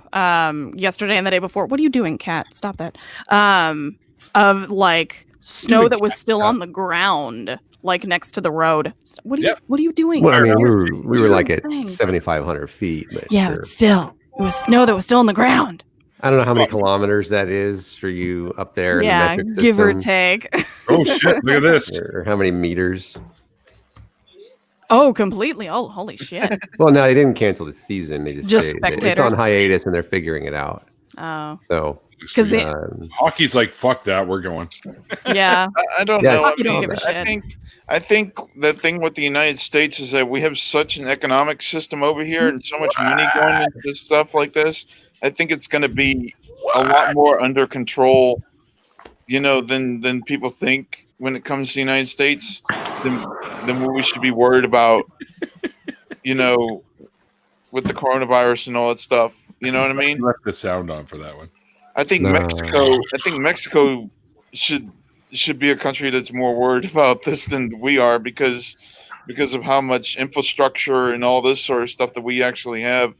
yesterday and the day before. What are you doing, Kat? Stop that. Of like snow that was still on the ground, like next to the road. What are you doing? Well, I mean, we were like at Thing. 7,500 feet. But Yeah, sure. but still, it was snow that was still on the ground. I don't know how many kilometers that is for you up there. Yeah, in the metric give or system, take. Oh shit! Look at this. or how many meters? Oh, completely. Oh, holy shit. Well, no, they didn't cancel the season. They Just it's spectators. on hiatus and they're figuring it out. Oh, So, because they, Hockey's like, fuck that, we're going. yeah. I don't Yes. know. You don't give a I shit. think the thing with the United States is that we have such an economic system over here and so much money going into stuff like this. I think it's going to be a lot more under control, than people think when it comes to the United States. Than what we should be worried about, with the coronavirus and all that stuff. You know what I mean? Left the sound on for that one. I think No. Mexico should be a country that's more worried about this than we are because of how much infrastructure and all this sort of stuff that we actually have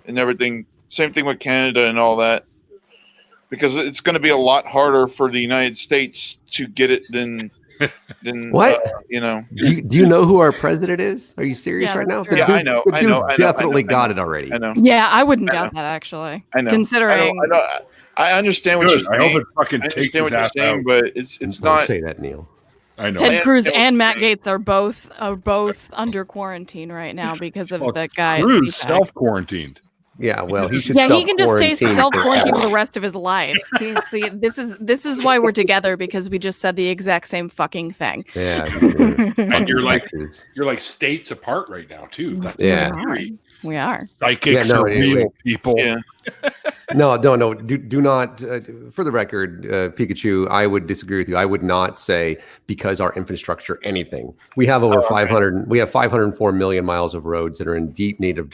and everything. Same thing with Canada and all that. Because it's going to be a lot harder for the United States to get it than What? Do do you know who our president is? Are you serious Yeah, right now? that's true. Yeah, I know. The I dude know. definitely got it already. I know. Yeah, I wouldn't I doubt that actually. I know. Considering I understand what Good. you're I saying. hope it fucking I takes understand his what you're ass saying, out. but it's Don't not. say that, Neil. I know. Ted Cruz I know. and Matt Gaetz are both under quarantine right now because of Well, the guy. at Cruz CPAC. Yeah, self-quarantined. well, he should. Yeah, he can just stay self-quarantine self-quarantined forever. for the rest of his life. See, this is why we're together, because we just said the exact same fucking thing. Yeah, And you're like Texas. you're like states apart right now too. That's Yeah. scary. We are. Psychics are real people. Yeah. No. Do not. For the record, Pikachu, I would disagree with you. I would not say because our infrastructure anything. We have over 500. We have 504 million miles of roads that are in deep need of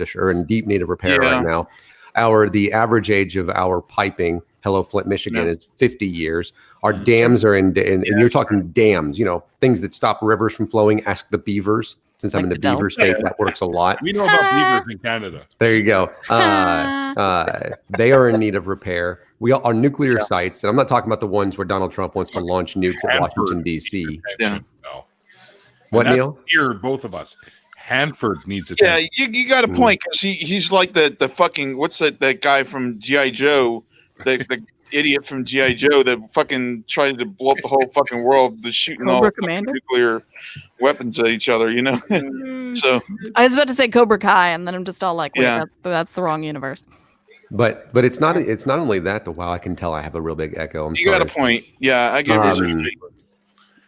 repair right now. The average age of our piping, hello Flint, Michigan, is 50 years. Our dams are and you're talking dams. Things that stop rivers from flowing. Ask the beavers. Since I'm in the beaver state, that works a lot. We know about beavers in Canada. There you go. They are in need of repair. Our nuclear sites, and I'm not talking about the ones where Donald Trump wants to launch nukes at Washington, D.C. Yeah. What, Neil? Here, both of us. Hanford needs attention. Yeah, you got a point because he's like the fucking what's that guy from G.I. Joe, the idiot from G.I. Joe that fucking tried to blow up the whole fucking world, shooting all nuclear weapons at each other, So I was about to say Cobra Kai, and then I'm just all like, wait, that's the wrong universe. But it's not only that. Wow, I can tell I have a real big echo. I'm you sorry. got a point. Yeah, I get it.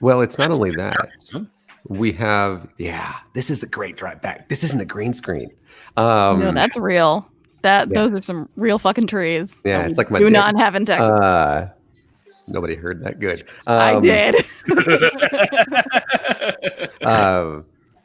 Well, it's not only that. We have this is a great drive back. This isn't a green screen. No, that's real. Those are some real fucking trees. Yeah, it's like my do not have in Texas. Nobody heard that. Good. I did.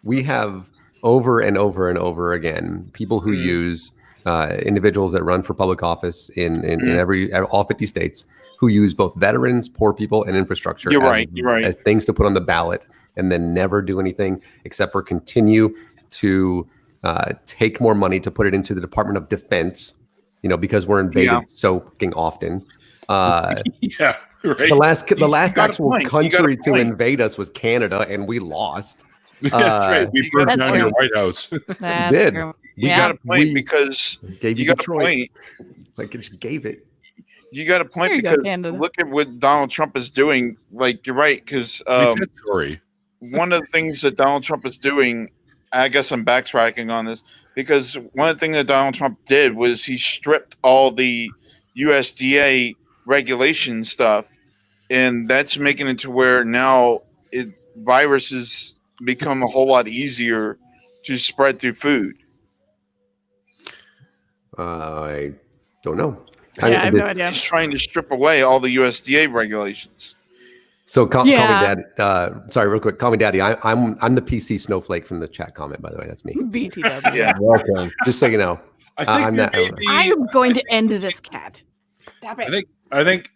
We have over and over and over again people who use individuals that run for public office in all 50 states who use both veterans, poor people, and infrastructure. You're right. As things to put on the ballot, and then never do anything except for continue to take more money to put it into the Department of Defense. Because we're invaded so fucking often. Right. The last actual country to invade us was Canada, and we lost. That's right. We burned down your White House. That's did. true. You got a point because gave you Detroit. A point. Like it just gave it. You got a point because look at what Donald Trump is doing. Like you're right because one of the things that Donald Trump is doing, I guess I'm backtracking on this because one of the things that Donald Trump did was he stripped all the USDA regulation stuff, and that's making it to where now viruses become a whole lot easier to spread through food. I don't know. I have no idea. He's trying to strip away all the USDA regulations. So call me Daddy. Sorry, real quick. Call me Daddy. I'm the PC snowflake from the chat comment. By the way, that's me. BTW. Yeah. Welcome. Just so you know. I think I'm going to end this cat. Stop it. I think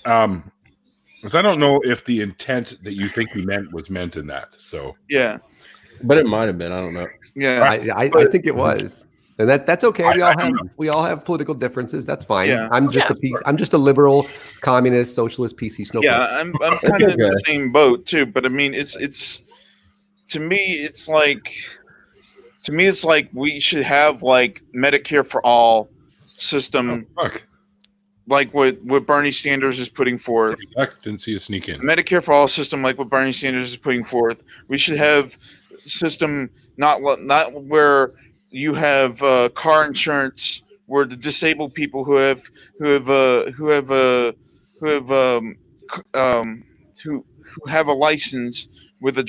because I don't know if the intent that you think he meant was meant in that. So yeah, but it might have been. I don't know. Yeah, I think it was, and that's okay. We all have political differences. That's fine. Yeah. I'm just a liberal, communist, socialist, PC snowflake. Yeah, I'm kind of in the same boat too. But I mean, it's to me, it's like we should have like Medicare for all system. Like what Bernie Sanders is putting forth. Didn't see a sneak in. Medicare for all system, like what Bernie Sanders is putting forth. We should have system not where you have car insurance where the disabled people who have a license with a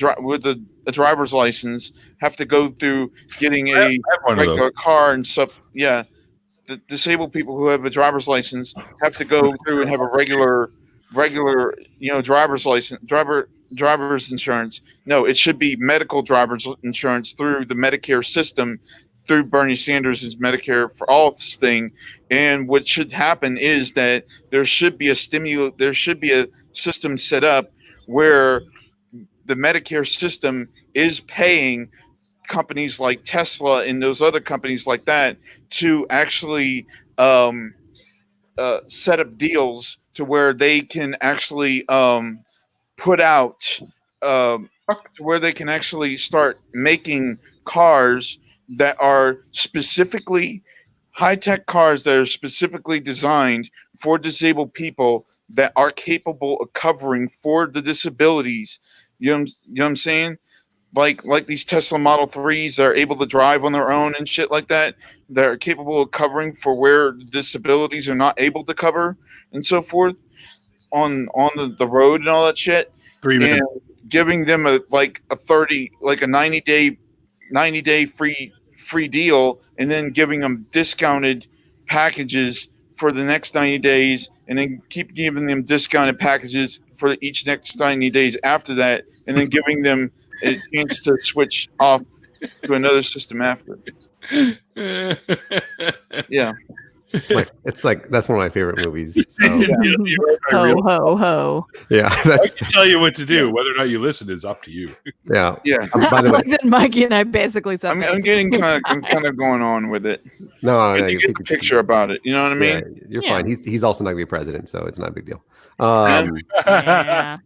driver's license have to go through getting a regular car and stuff. Yeah. The disabled people who have a driver's license have to go through and have a regular, driver's license, driver's insurance. No, it should be medical driver's insurance through the Medicare system, through Bernie Sanders' Medicare for all thing. And what should happen is that there should be a system set up where the Medicare system is paying companies like Tesla and those other companies like that to actually set up deals to where they can actually put out to where they can actually start making cars that are specifically high-tech cars that are specifically designed for disabled people that are capable of covering for the disabilities. You know what I'm saying? Like these Tesla Model 3s that are able to drive on their own and shit like that, that are capable of covering for where disabilities are not able to cover and so forth on the road and all that shit. 3 minutes. And giving them a 90 day free free deal and then giving them discounted packages for the next 90 days, and then keep giving them discounted packages for each next 90 days after that, and then giving them a chance to switch off to another system after. Yeah. It's like that's one of my favorite movies. So. Ho ho ho. Yeah, I that's can tell you what to do. Whether or not you listen is up to you. yeah. Yeah. By the way, Like that Mikey and I basically said I'm that. getting kind of going on with it. no, And you get the picture about it. You know what I mean? Yeah, you're Yeah. fine. He's also not gonna be president, so it's not a big deal. Yeah. Yeah.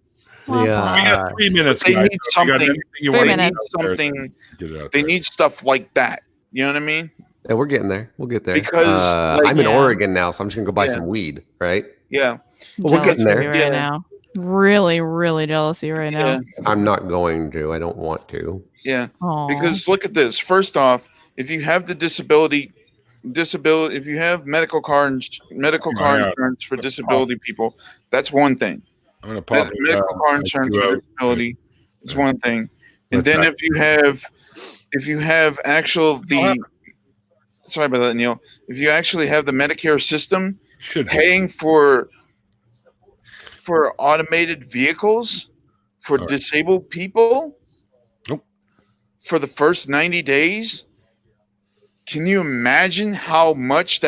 We got 3 minutes. They guys. need So if you got something. anything you Three wanna They get need minutes. out there, something. get it out They there. need stuff like that. You know what I mean? Yeah, we're getting there. We'll get there. Because, like- I'm in Yeah. Oregon now, so I'm just gonna go buy Yeah. some weed, right? Yeah. Well, we're Jealous getting of there. you right Yeah. now. Really, really jealous of you right Yeah. now. I'm not going to. I don't want to. Yeah. Aw. Because look at this. First off, if you have the disability, if you have medical car Yeah. insurance for disability people, that's one thing. I'm gonna pop it. Medical car insurance you for out. disability is one thing. And Let's then not- if you have sorry about that, Neil. If you actually have the Medicare system Should be. paying for automated vehicles for All right. disabled people Nope. for the first 90 days, can you imagine how much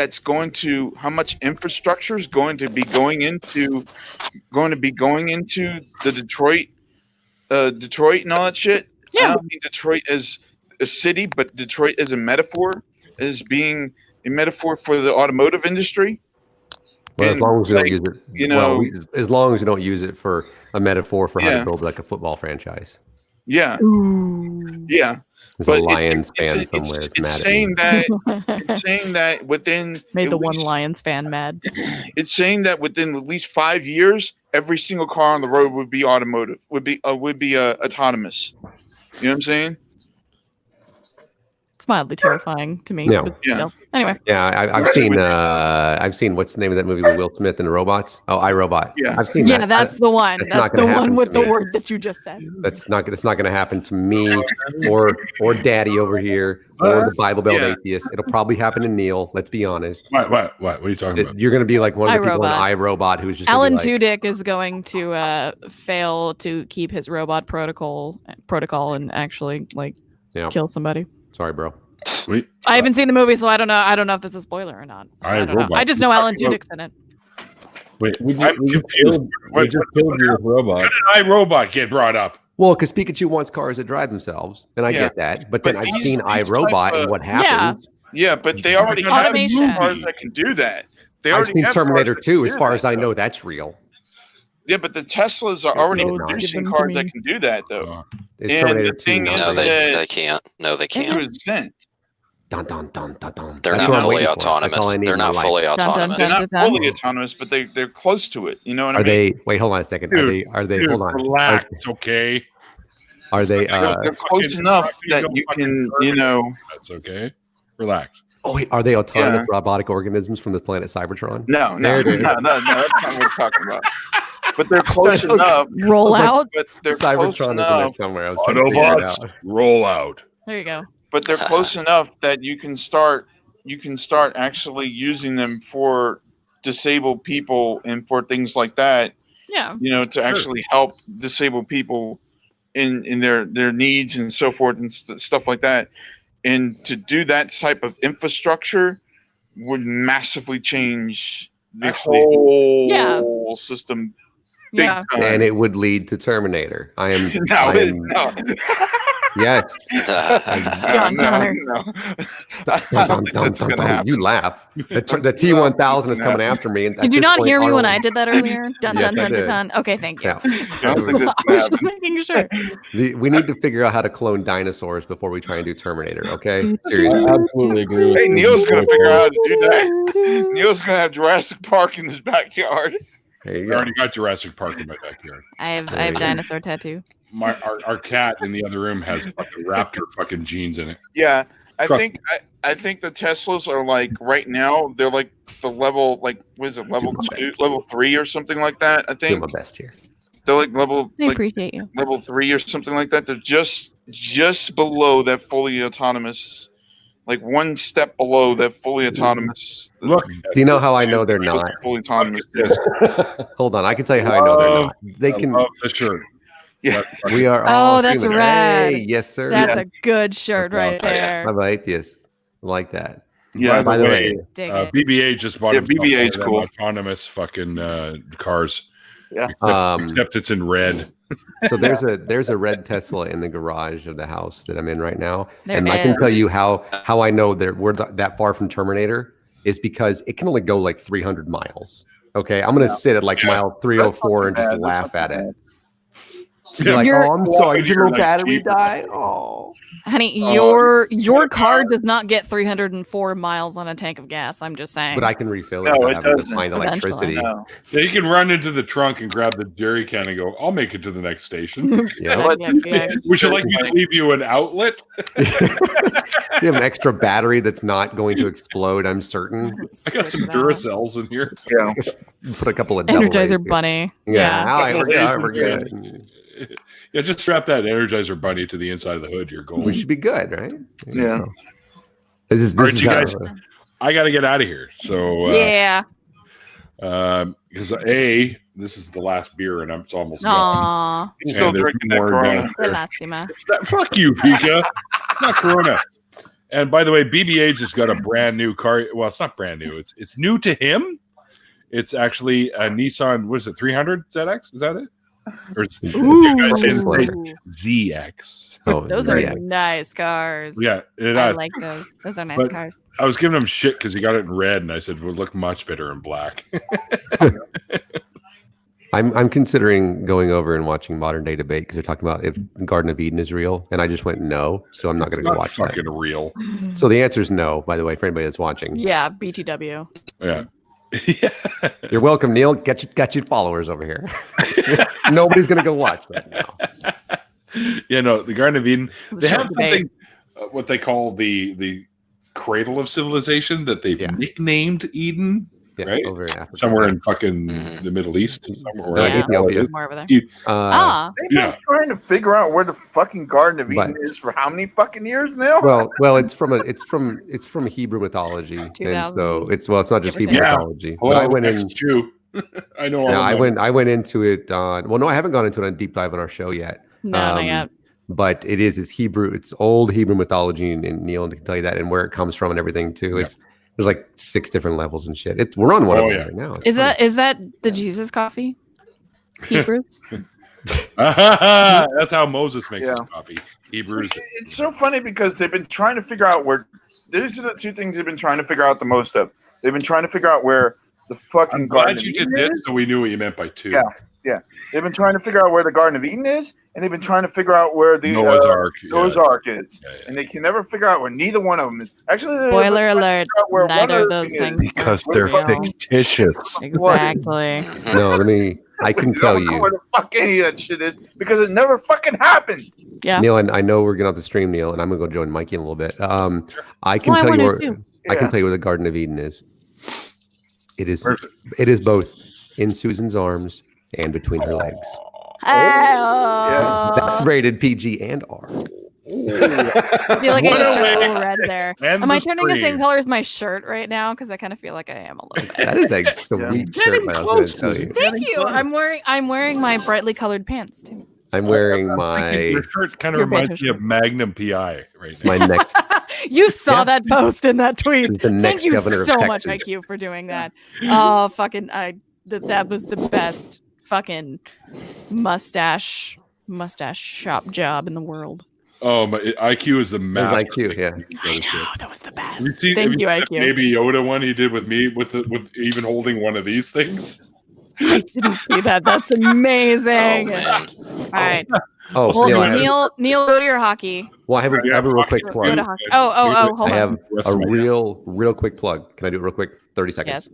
infrastructure is going to be going into the Detroit and all that shit? Yeah. I don't mean Detroit as a city, but Detroit as a metaphor, as being a metaphor for the automotive industry. Well, as And, long as you don't like, use it, you well, know- as long as you don't use it for a metaphor for how Yeah. to build like a football franchise. Yeah, Ooh. yeah. There's But a Lions fan somewhere that's it's mad at me. saying that it's saying that within Made at the one least- Lions fan mad. It's saying that within at least 5 years, every single car on the road would be autonomous. You know what I'm saying? It's mildly terrifying to me. Yeah. But Yeah. still. Anyway. Yeah, I've seen what's the name of that movie with Will Smith and the robots? Oh, iRobot. Yeah. I've seen Yeah, that. that's the one. that's That's not the gonna happen one with to the me. word that you just said. That's not going to happen to me or Daddy over here or the Bible Belt Yeah. atheist. It'll probably happen to Neil. Let's be honest. What are you talking about? You're going to be like one of the people in iRobot. iRobot who's just gonna Alan be like, Tudyk is going to fail to keep his robot protocol and actually Yeah. kill somebody. sorry, bro. Wait, I haven't seen the movie, so I don't know. I don't know if that's a spoiler or not. So I don't know. iRobot. I just know Alan Tudyk's in it. wait. We just, I'm we just confused. killed, we just killed you with robots. How did iRobot get brought up? Well, because Pikachu wants cars that drive themselves, and I Yeah. get that. But then But I've these- seen these iRobot type of- and what happens. Yeah, but they already have Automation. cars that can do that. They I've already seen have Terminator cars that 2. can As do far that, as I though. know, that's real. Yeah, but the Teslas are already Loads producing given to cars that me. can do that, though. It's And Terminator the 2. thing not is No, real. that- they can't. No, they can't. 100%. Dun, dun, dun, dun, dun. They're That's not what I'm fully waiting for. That's all autonomous. I need They're in my not life. fully dun, autonomous. They're not Dun-dun-dun. fully autonomous, but they're close to it. You know what I Are mean? they? Wait, hold on a second. Dude, Are they? Dude, Hold on. relax, okay? Are they? They're close fucking enough fucking that don't you fucking can, hurt you know. That's okay. Relax. Oh wait, are they autonomous Yeah. robotic organisms from the planet Cybertron? No, There no, it is. no, that's not what we're talking about. But they're was close trying to- enough. Roll out. But they're close Cybertron is in there enough. somewhere. I was trying to figure it Autobots, out. roll out. There you go. But they're close enough that you can start actually using them for disabled people and for things like that, Yeah. you know, to actually help disabled people in their needs and so forth and stuff like that. And to do that type of infrastructure would massively change the Actually- whole system. Big Yeah. time. And it would lead to Terminator. I am. no, I it- am no. yes. John no, Connor. no. Dun, dun, dun, dun, dun. You laugh. The T1000 is coming after me. And at Did you this not point, hear me when Arnold- I did that earlier? Dun Yes, dun I dun did. dun dun. Okay, thank you. Yeah. I don't think that's I was gonna just happen. making sure. We need to figure out how to clone dinosaurs before we try and do Terminator. Okay, seriously. I absolutely agree with Hey, you. Neil's gonna figure out how to do that. Neil's gonna have Jurassic Park in his backyard. There you I go. already got Jurassic Park in my backyard. I have There you go. dinosaur tattoo. Our cat in the other room has fucking raptor fucking genes in it. Yeah, I Truck. think I think the Teslas are like right now they're like the level what is it level Do my 2, best. level 3 or something like that. I Doing think my best here. they're like level I appreciate you. level 3 or something like that. They're just below that fully autonomous like one step below that fully autonomous. Look, Do you know how I know they're not? Fully autonomous. yes, Hold on, I can tell you how I know they're not. They I can. love the shirt. Yeah. We are. Oh, all that's human. rad. Hey, yes, sir. That's a good shirt right there. I'm atheist. I like that. Yeah. By the way, Dig it. BB-8 just bought Yeah, himself BB-8's one of them cool. autonomous fucking cars. Yeah. Except it's in red. so there's a red Tesla in the garage of the house that I'm in right now, There and it I can is. tell you how I know that we're that far from Terminator is because it can only go like 300 miles. Okay, I'm gonna sit at like mile 304 and just That's laugh not at it. Yeah. Be like, You're- oh, I'm sorry, did your You're little like battery cheaper. die? Oh, Honey, Oh, your car does not get 304 miles on a tank of gas. I'm just saying. but I can refill it No, without it having to doesn't. find Eventually. electricity. No. Yeah, you can run into the trunk and grab the jerry can and go, I'll make it to the next station. Yeah. Yeah. Would you like me to leave you an outlet? You have an extra battery that's not going to explode, I'm certain. I got some Switch it out. Duracells in here. Yeah. Put a couple of double Energizer A's. bunny. Yeah, I Double forget. A's I in forget. Yeah, just strap that Energizer bunny to the inside of the hood. You're going. We should be good, right? Yeah. This is All this right, is you how- guys. I got to get out of here. So, Yeah. because this is the last beer and it's almost gone. Aw. He's still And there's drinking that more Corona. down Qué lástima. Fuck you, Pika. Not Corona. And by the way, BBH has got a brand new car. Well, it's not brand new. It's new to him. It's actually a Nissan. What is it? 300 ZX? Is that it? Or it's, you guys say Ooh. ZX. Oh, Those yeah. are nice cars. Yeah, it I is. like those. Those are nice But- cars. I was giving him shit because he got it in red, and I said, "Would look much better in black." I'm considering going over and watching Modern Day Debate because they're talking about if Garden of Eden is real, and I just went no, so I'm not It's going to go not watch that. fucking real. So the answer is no. By the way, for anybody that's watching, Yeah, BTW. Yeah. Yeah. you're welcome, Neil. Got your followers over here. Nobody's going to go watch that now. Yeah, no, the Garden of Eden. They Short have debate. something, what they call the cradle of civilization that they've Yeah. nicknamed Eden, Yeah, right? over in Africa. Somewhere in fucking Mhm. the Middle East. Somewhere Yeah. Ethiopia. More over there. Uh, They've been Yeah. trying to figure out where the fucking Garden of Eden But- is for how many fucking years now? well, it's from Hebrew mythology, and 2000. so it's not just Give or Hebrew take. Yeah. mythology. But Well, I went in. Jew. I know. all Yeah, I about went into it on. Well, no, I haven't gone into it on a deep dive on our show yet. No, not Um, yet. But it's Hebrew. It's old Hebrew mythology, and Neil can tell you that, and where it comes from, and everything too. Yeah. It's there's like 6 different levels and shit. We're on one Oh, of them yeah. right now. It's Is fun. that the Jesus coffee? Hebrews? That's how Moses makes his Yeah. coffee. Hebrews. It's so funny because they've been trying to figure out where. These are the two things they've been trying to figure out the most of. They've been trying to figure out where the fucking I'm Garden glad of you did Eden this, is. so we knew what you meant by two. Yeah. They've been trying to figure out where the Garden of Eden is, and they've been trying to figure out where the Noah's Ark. Noah's yeah. Ark is. Yeah, yeah. And they can never figure out where neither one of them is. Actually, they're Spoiler trying to alert. figure out where one Neither of other those thing things. is. Because are they're real. fictitious. Exactly. No, I can You tell don't know you, where the fuck any of that shit is because it never fucking happened. Yeah. Neil, and I know we're getting off the stream, Neil, and I'm gonna go join Mikey in a little bit. I can Well, I tell you wanted where to. I can Yeah. tell you where the Garden of Eden is. It is Where's it? it is both in Susan's arms and between her legs. Oh. That's rated PG and R. I feel like I What just a turned a way. little red there. And Am I the turning the same screen. color as my shirt right now? Because I kind of feel like I am a little bit. That is a sweet shirt. Getting I was gonna close, tell Susan. you. Thank you. I'm wearing my brightly colored pants too. I'm wearing I'm thinking my your shirt kind of Your reminds beige me of Magnum PI right now. my next You saw Yeah. that post in that tweet. the next Thank you governor so of much, Texas. IQ, for doing that. Oh, fucking, that was the best fucking mustache shop job in the world. Oh, my IQ is the There's master. IQ, yeah. I know that was the Have you best. seen- Thank have you, seen that IQ. Baby Yoda one he did with me with even holding one of these things. I didn't see that. That's amazing. Oh, man. All right. Oh, Well, Neil, I have, Neil, go to your hockey. well, I have a real quick Go plug. to hockey. Oh, hold I on. have Rest a of my- real quick plug. Can I do it real quick? 30 seconds.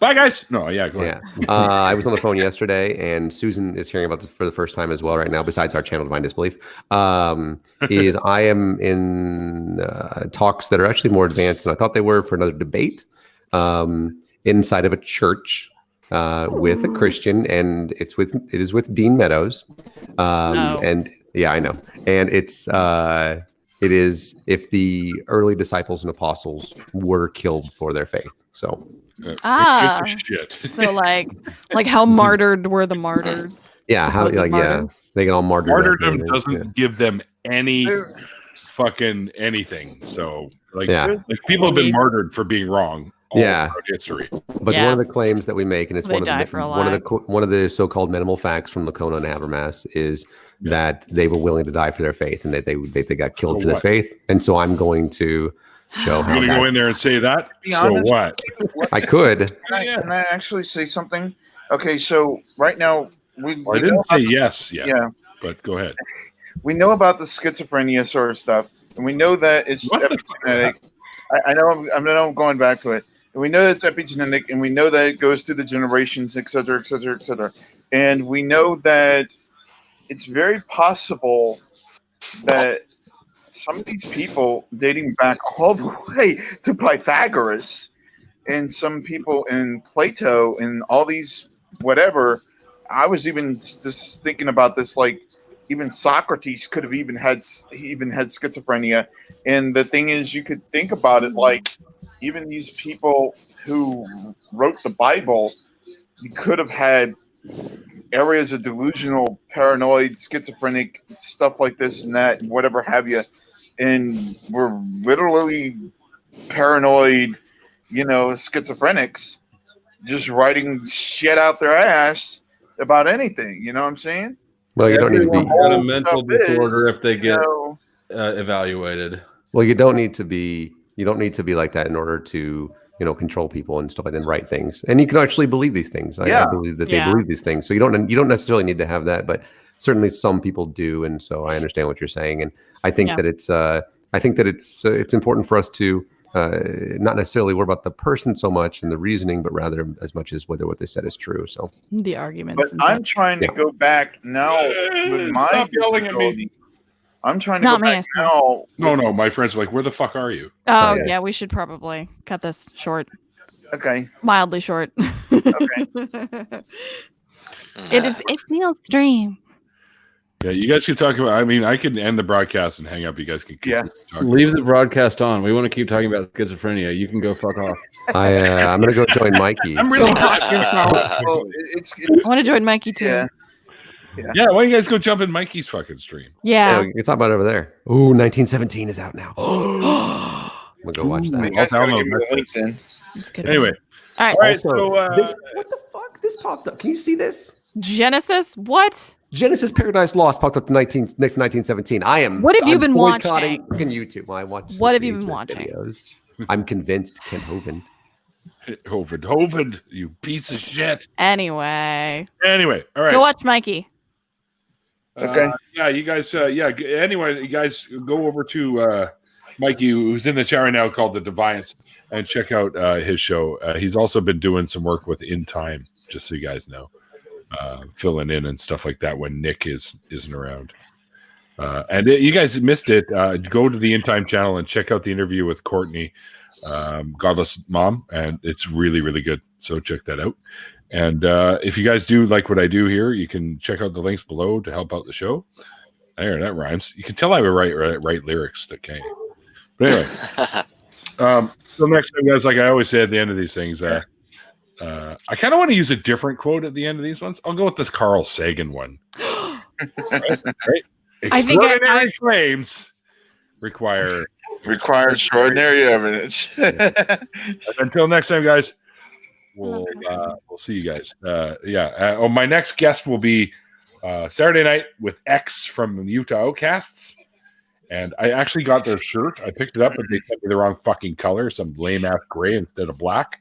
Bye, guys. No, yeah, go Yeah. ahead. I was on the phone yesterday, and Susan is hearing about this for the first time as well right now, besides our channel Divine Disbelief. Is I am in talks that are actually more advanced than I thought they were for another debate inside of a church with a Christian, and it is with Dean Meadows. Oh. And yeah, I know. And it's It is if the early disciples and apostles were killed for their faith. So Shit. So like how martyred were the martyrs? yeah, how Supposed martyrs? they get all martyred. Martyrdom doesn't give them any fucking anything. So like people have been martyred for being wrong all throughout history. But one of the claims that we make, and it's They one of the so-called minimal facts from Lakona and Habermas, is that they were willing to die for their faith, and that they got killed for their faith. And so I'm going to show how. You're going to go in there and say that? Honest, what? I could. Can I actually say something? Okay, so right now I didn't say yes yet. Yeah, but go ahead. We know about the schizophrenia sort of stuff, and we know that it's epigenetic. I know I'm going back to it. And we know that it's epigenetic, and we know that it goes through the generations, et cetera, et cetera, et cetera. And we know that it's very possible that some of these people, dating back all the way to Pythagoras, and some people in Plato, and all these whatever, I was even just thinking about this, like even Socrates could have even had schizophrenia. And the thing is, you could think about it like even these people who wrote the Bible, you could have had areas of delusional, paranoid, schizophrenic stuff like this and that, and whatever have you, and we're literally paranoid, schizophrenics, just writing shit out their ass about anything. You know what I'm saying? Well, you don't need to be got a mental disorder if they get evaluated. Well, you don't need to be like that in order to control people and stuff like that and write things. And you can actually believe these things. I believe that they believe these things. So you don't necessarily need to have that, but certainly some people do. And so I understand what you're saying. And I think that it's important for us to not necessarily worry about the person so much and the reasoning, but rather as much as whether what they said is true. So the arguments. But I'm trying to go back now with my Stop yelling at me. I'm trying to go back now. No, my friends are like, where the fuck are you? Oh, yeah, we should probably cut this short. Okay. Mildly short. Okay. It's Neil's stream. Yeah, you guys can talk about. I mean, I can end the broadcast and hang up. You guys can keep talking. Leave the broadcast on. We want to keep talking about schizophrenia. You can go fuck off. I'm gonna go join Mikey. I'm really I want to join Mikey too. Yeah. Yeah, why don't you guys go jump in Mikey's fucking stream? Yeah. You talk about it over there. Ooh, 1917 is out now. We'll go watch that. You guys gotta give me the link then. It's good. Anyway, all right. Also, what the fuck? This popped up. Can you see this? Genesis? What? Genesis Paradise Lost popped up next 1917. What have you been boycotting watching? Freaking YouTube. I watched. What have you been watching? Videos. I'm convinced Ken Hovind. Hovind, you piece of shit. Anyway, all right. go watch Mikey. Okay. Yeah, you guys. Anyway, you guys go over to Mikey, who's in the chat right now, called The Deviance, and check out his show. He's also been doing some work with In Time, just so you guys know, filling in and stuff like that when Nick isn't around. And you guys missed it. Go to the In Time channel and check out the interview with Courtney, Godless Mom, and it's really, really good. So check that out. And if you guys do like what I do here, you can check out the links below to help out the show. There, that rhymes. You can tell I write lyrics that can't. But anyway, so next time, guys, like I always say at the end of these things, I kind of want to use a different quote at the end of these ones. I'll go with this Carl Sagan one. Right? Extraordinary claims require extraordinary evidence. Until next time, guys. We'll see you guys. My next guest will be Saturday night with X from the Utah Outcasts. And I actually got their shirt. I picked it up, but they sent me the wrong fucking color, some lame ass gray instead of black.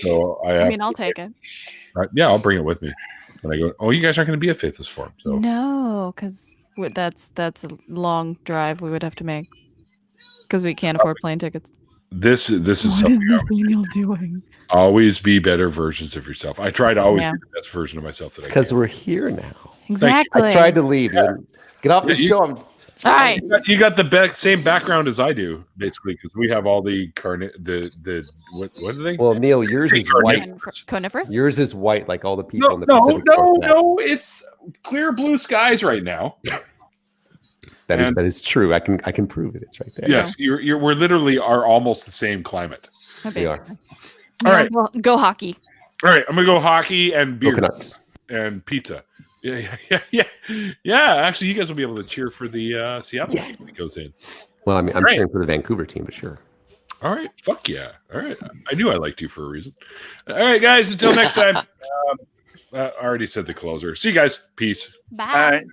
So I'll take it. I'll bring it with me. And I go, oh, you guys aren't going to be at Faithless Forum. So no, because that's a long drive we would have to make because we can't afford plane tickets. This is what something is Nathaniel doing? Always be better versions of yourself. I try to always be the best version of myself that I can. Because we're here now. Exactly. I tried to leave. Yeah. Get off the show. All right. You got the same background as I do, basically, because we have all the what are they? Well, Neil, yours is white. Coniferous? Yours is white, like all the people in the No, Pacific Northwest. it's clear blue skies right now. And- that is true. I can prove it. It's right there. Yes, we're literally are almost the same climate. We are. All right. Go hockey. All right, I'm gonna go hockey and Go beer Canucks. and pizza. Yeah. Actually, you guys will be able to cheer for the Seattle team when it goes in. Well, I mean, I'm Right. cheering for the Vancouver team, but sure. All right, fuck yeah. All right, I knew I liked you for a reason. All right, guys, until next time. I already said the closer. See you guys. Peace. Bye. All right.